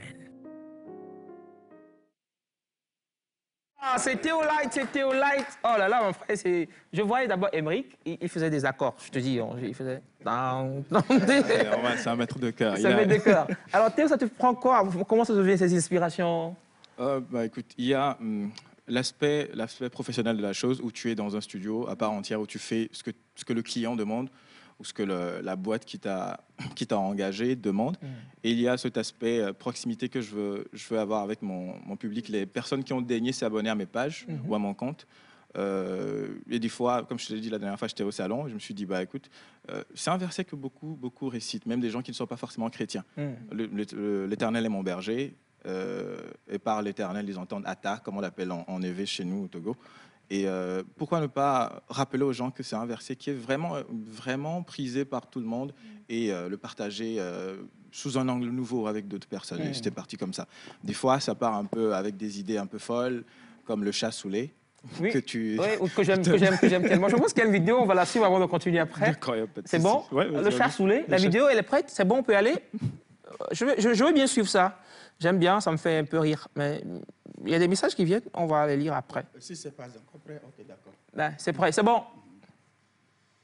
Ah, c'est Théolite. Oh là là, mon frère, je voyais d'abord Émeric, il faisait des accords, je te dis, il faisait... C'est un maître de cœur. C'est un maître de cœur. Alors Théo, ça te prend quoi? Comment ça te vient ces inspirations? Écoute, il y a l'aspect professionnel de la chose où tu es dans un studio à part entière, où tu fais ce que le client demande ou ce que la boîte qui t'a engagé demande. Et il y a cet aspect proximité que je veux avoir avec mon public, les personnes qui ont daigné s'abonner à mes pages ou à mon compte. Et des fois, comme je te l'ai dit la dernière fois, j'étais au salon, je me suis dit, écoute, c'est un verset que beaucoup récitent, même des gens qui ne sont pas forcément chrétiens. L'Éternel est mon berger, et par l'Éternel, ils entendent Ata, comme on l'appelle en évé chez nous au Togo. Et pourquoi ne pas rappeler aux gens que c'est un verset qui est vraiment prisé par tout le monde et le partager sous un angle nouveau avec d'autres personnes. Et c'était parti comme ça. Des fois, ça part un peu avec des idées un peu folles, comme le chat saoulé. Oui, que j'aime tellement. Je pense qu'il y a une vidéo, on va la suivre avant de continuer après. C'est bon? Le chat saoulé, la vidéo, elle est prête? C'est bon, on peut y aller? Je veux bien suivre ça. J'aime bien, ça me fait un peu rire. Mais il y a des messages qui viennent, on va les lire après. Si c'est pas encore prêt, ok, d'accord. Ben, c'est prêt, c'est bon.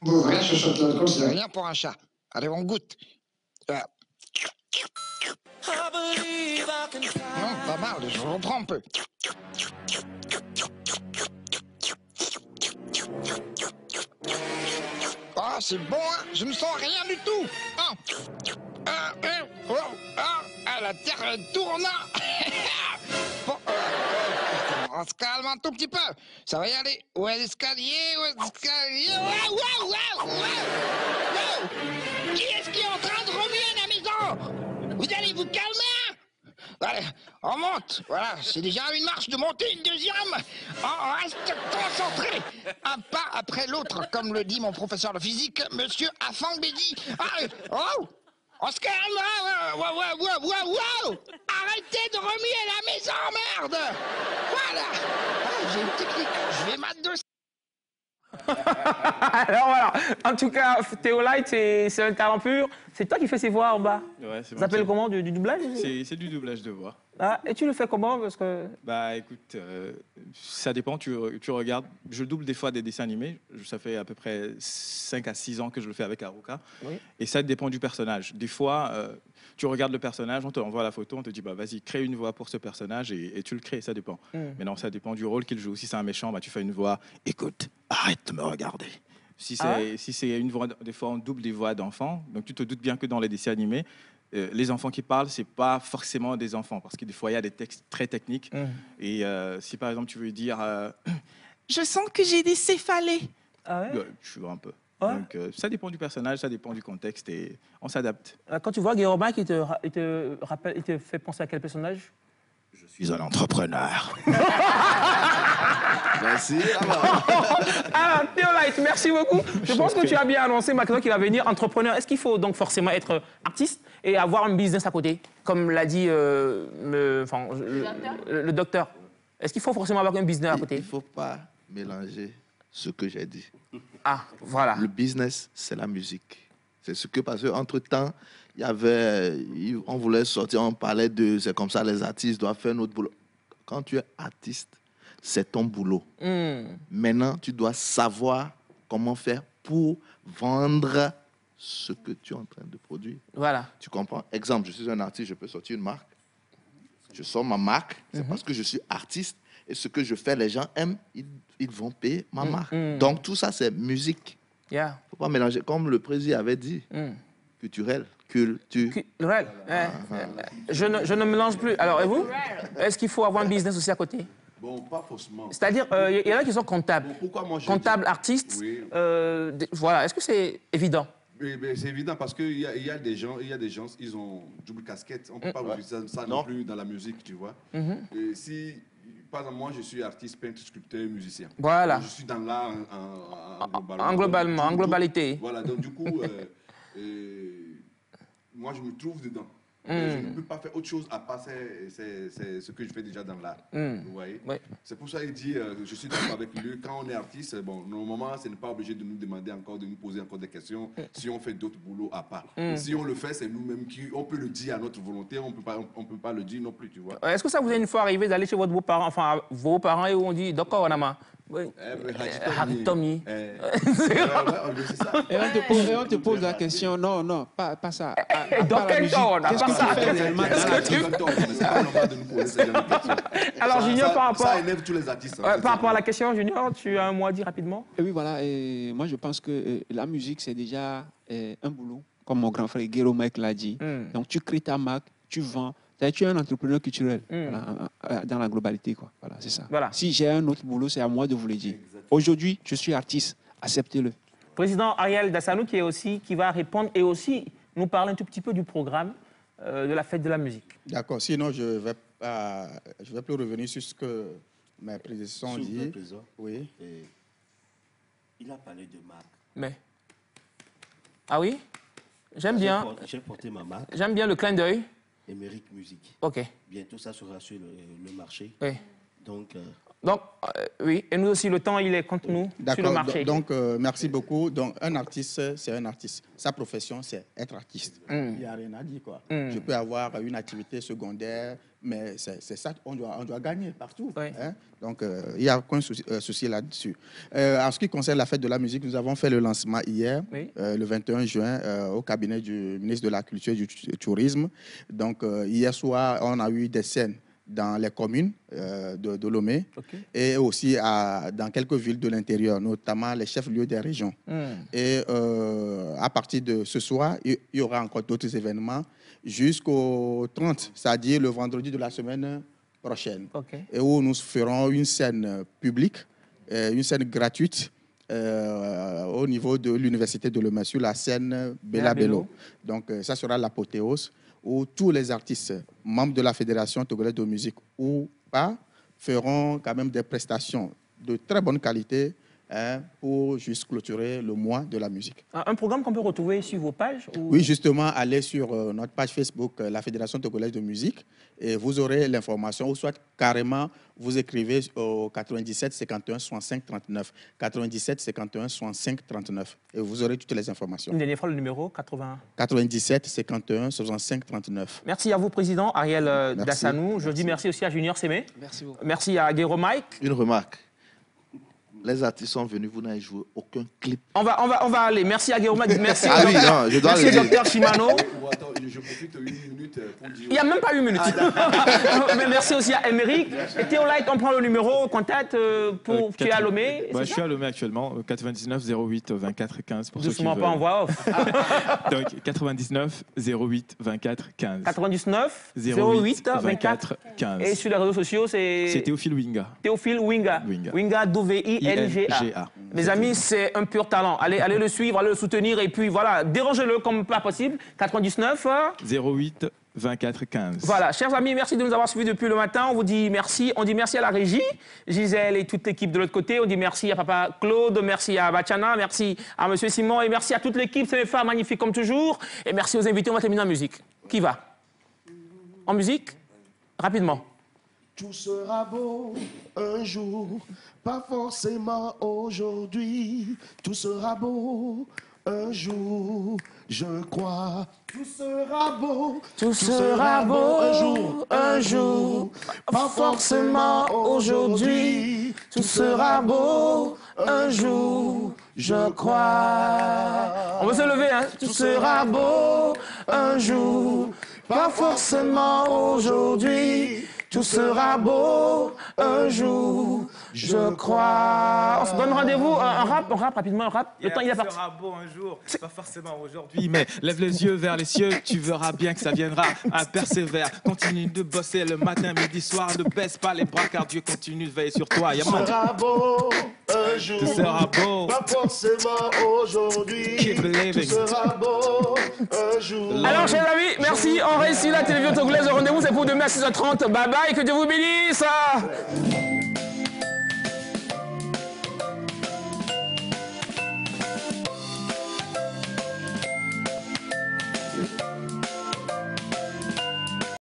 Rien chuchote l'alcool, c'est rien pour un chat. Allez, on goûte. Non, pas mal, je reprends un peu. Ah, c'est bon, hein? Je ne sens rien du tout. La terre tourne. Bon, on se calme un tout petit peu. Ça va y aller. Où est l'escalier? Qui est-ce qui est en train de remuer la maison? Vous allez vous calmer? Allez, on monte. Voilà, c'est déjà une marche de monter une deuxième. On reste concentré. Un pas après l'autre, comme le dit mon professeur de physique, monsieur Afang Bédi. Allez, on se calme, wow. Arrêtez de remuer la maison, merde. Voilà. J'ai une technique, je vais mettre de... Alors voilà, en tout cas, Théolite, c'est un talent pur. C'est toi qui fais ces voix en bas. Ouais, ça s'appelle comment, du doublage? C'est du doublage de voix. Ah, et tu le fais comment? Parce que... Écoute, ça dépend, tu regardes. Je double des fois des dessins animés. Ça fait à peu près 5 à 6 ans que je le fais avec Haruka. Oui. Et ça dépend du personnage. Des fois, tu regardes le personnage, on te envoie la photo, on te dit, vas-y, crée une voix pour ce personnage et tu le crées, ça dépend. Mais non, ça dépend du rôle qu'il joue. Si c'est un méchant, tu fais une voix, écoute, arrête de me regarder. Si c'est une voix, des fois on double des voix d'enfants, donc tu te doutes bien que dans les dessins animés, les enfants qui parlent, ce n'est pas forcément des enfants, parce que des fois, il y a des textes très techniques. Et si, par exemple, tu veux dire « Je sens que j'ai des céphalées », tu vois un peu. Ouais. Donc, ça dépend du personnage, ça dépend du contexte, et on s'adapte. Quand tu vois Guillaume Mike, il te fait penser à quel personnage? Je suis un entrepreneur. Merci. Ah, Théolight, merci beaucoup. Je pense que tu as bien annoncé maintenant qu'il va venir entrepreneur. Est-ce qu'il faut donc forcément être artiste et avoir un business à côté, comme l'a dit le docteur? Est-ce qu'il faut forcément avoir un business à côté? Il ne faut pas mélanger ce que j'ai dit. Ah, voilà. Le business, c'est la musique. C'est ce que, parce qu'entre-temps, il y avait, on voulait sortir, on parlait de, c'est comme ça, les artistes doivent faire notre boulot. Quand tu es artiste, c'est ton boulot. Maintenant, tu dois savoir comment faire pour vendre ce que tu es en train de produire. Voilà. Tu comprends? Exemple, je suis un artiste, je peux sortir une marque. Je sors ma marque, c'est parce que je suis artiste. Et ce que je fais, les gens aiment, ils vont payer ma marque. Donc, tout ça, c'est musique. Il ne faut pas mélanger. Comme le président avait dit, culturel. Culturel. Je ne mélange plus. Alors, et vous? Est-ce qu'il faut avoir un business aussi à côté? Bon, pas forcément. C'est-à-dire, il y en a qui sont comptables. Pourquoi moi comptables, artistes. Oui. Voilà. Est-ce que c'est évident? C'est évident parce qu'il y a des gens, ils ont double casquette. On ne peut pas voir ça non plus dans la musique, tu vois. Et si, par exemple, moi, je suis artiste, peintre, sculpteur, musicien. Voilà. Je suis dans l'art en globalité. Voilà, donc du coup, moi, je me trouve dedans. Je ne peux pas faire autre chose à part ce que je fais déjà dans l'art. Vous voyez? C'est pour ça qu'il dit, je suis d'accord avec lui, quand on est artiste, bon, normalement, ce n'est pas obligé de nous demander encore, de nous poser encore des questions si on fait d'autres boulots à part. Si on le fait, c'est nous-mêmes qui, on peut le dire à notre volonté, on peut pas le dire non plus, tu vois. Est-ce que ça vous est une fois arrivé d'aller chez votre beau-parent, enfin, vos parents, et où on dit, d'accord, on a ma... Oui. Tommy. Et on te pose la question, non, pas ça. Dans quel temps? Qu'est-ce que tu fais dans la musique? Alors, Junior, par rapport... Ça énerve tous les artistes. Par rapport à la question, Junior, tu as un mot à dire rapidement? Et oui, voilà. Et moi, je pense que la musique, c'est déjà un boulot, comme mon grand frère Guillaume Mike l'a dit. Donc, tu crées ta marque, tu vends. Tu es un entrepreneur culturel dans la globalité, quoi. Voilà, c'est ça. Voilà. Si j'ai un autre boulot, c'est à moi de vous le dire. Aujourd'hui, je suis artiste, acceptez-le. Président Ariel Dassanou qui va répondre et aussi nous parler un tout petit peu du programme de la fête de la musique. D'accord. Sinon, je vais plus revenir sur ce que mes prédécesseurs ont dit. Oui. Il a parlé de marque. Mais. Ah oui? J'aime bien. J'ai porté ma marque. J'aime bien le clin d'œil. Émeric Musique. OK. Bientôt, ça sera sur le marché. Oui. Donc, oui, et nous aussi, le temps, il est contre nous sur le marché. Donc, merci beaucoup. Donc, un artiste, c'est un artiste. Sa profession, c'est être artiste. Il n'y a rien à dire, quoi. Je peux avoir une activité secondaire, mais c'est ça, on doit gagner partout. Hein? Donc, il n'y a aucun souci là-dessus. En ce qui concerne la fête de la musique, nous avons fait le lancement hier, le 21 juin, au cabinet du ministre de la Culture et du Tourisme. Donc, hier soir, on a eu des scènes dans les communes de Lomé et aussi dans quelques villes de l'intérieur, notamment les chefs-lieux des régions. Et à partir de ce soir, il y aura encore d'autres événements jusqu'au 30, c'est-à-dire le vendredi de la semaine prochaine, et où nous ferons une scène publique, une scène gratuite au niveau de l'université de Lomé, sur la scène Bella Bello. Donc ça sera l'apothéose, où tous les artistes membres de la Fédération togolaise de musique ou pas feront quand même des prestations de très bonne qualité pour juste clôturer le mois de la musique. Un programme qu'on peut retrouver sur vos pages ou... Oui, justement, allez sur notre page Facebook, la Fédération togolaise de musique, et vous aurez l'information, ou soit carrément vous écrivez au 97 51 65 39, 97 51 65 39, et vous aurez toutes les informations. Une dernière fois, le numéro 97 51 65 39. Merci à vous, Président Ariel Dassanou. Je dis merci aussi à Junior Sémé. Merci beaucoup. Merci à Guéro Mike. Une remarque. Les artistes sont venus, vous n'avez joué aucun clip. On va aller. Merci à Guillaume. Merci je dois merci au docteur Chimano. je profite 1 minute pour dire... Il n'y a même pas 1 minute. Mais merci aussi à Émeric. Et Théolite, on prend le numéro, contact pour... Tu es à Lomé? Je suis à Lomé actuellement, 99 08 24 15 pour doucement, ceux qui pas en voix off. Donc 99 08 24 15. 99 08 24 15. Et sur les réseaux sociaux, c'est Théophile Winga. Théophile Winga. Winga, W-I-N-G-A. Mes amis, c'est un pur talent. Allez le suivre, allez le soutenir et puis voilà, dérangez-le comme pas possible. 99 08 24 15. Voilà, chers amis, merci de nous avoir suivis depuis le matin. On vous dit merci. On dit merci à la régie, Gisèle et toute l'équipe de l'autre côté. On dit merci à Papa Claude, merci à Bachana, merci à Monsieur Simon et merci à toute l'équipe. C'est des femmes magnifiques comme toujours. Et merci aux invités. On va terminer en musique. Qui va? En musique? Rapidement. Tout sera beau un jour, pas forcément aujourd'hui. Tout sera beau un jour, je crois. Tout sera beau, tout sera beau un jour, pas forcément aujourd'hui. Tout sera beau un jour, je crois. On va se lever, hein? Tout sera beau un jour, pas forcément aujourd'hui. Tout sera beau un jour, je crois. On se donne rendez-vous, un rap rapidement, un rap. Le temps il est parti. Tout sera beau un jour, pas forcément aujourd'hui, mais lève les yeux vers les cieux, tu verras bien que ça viendra. Persévère, continue de bosser le matin, midi, soir, ne baisse pas les bras car Dieu continue de veiller sur toi. Tout sera beau un jour, tout sera beau, pas forcément aujourd'hui. Keep believing. Tout sera beau un jour. Alors, chers amis, merci. On réussit la télévision togolaise. Le rendez-vous, c'est pour demain à 6h30. Bye bye, que Dieu vous bénisse.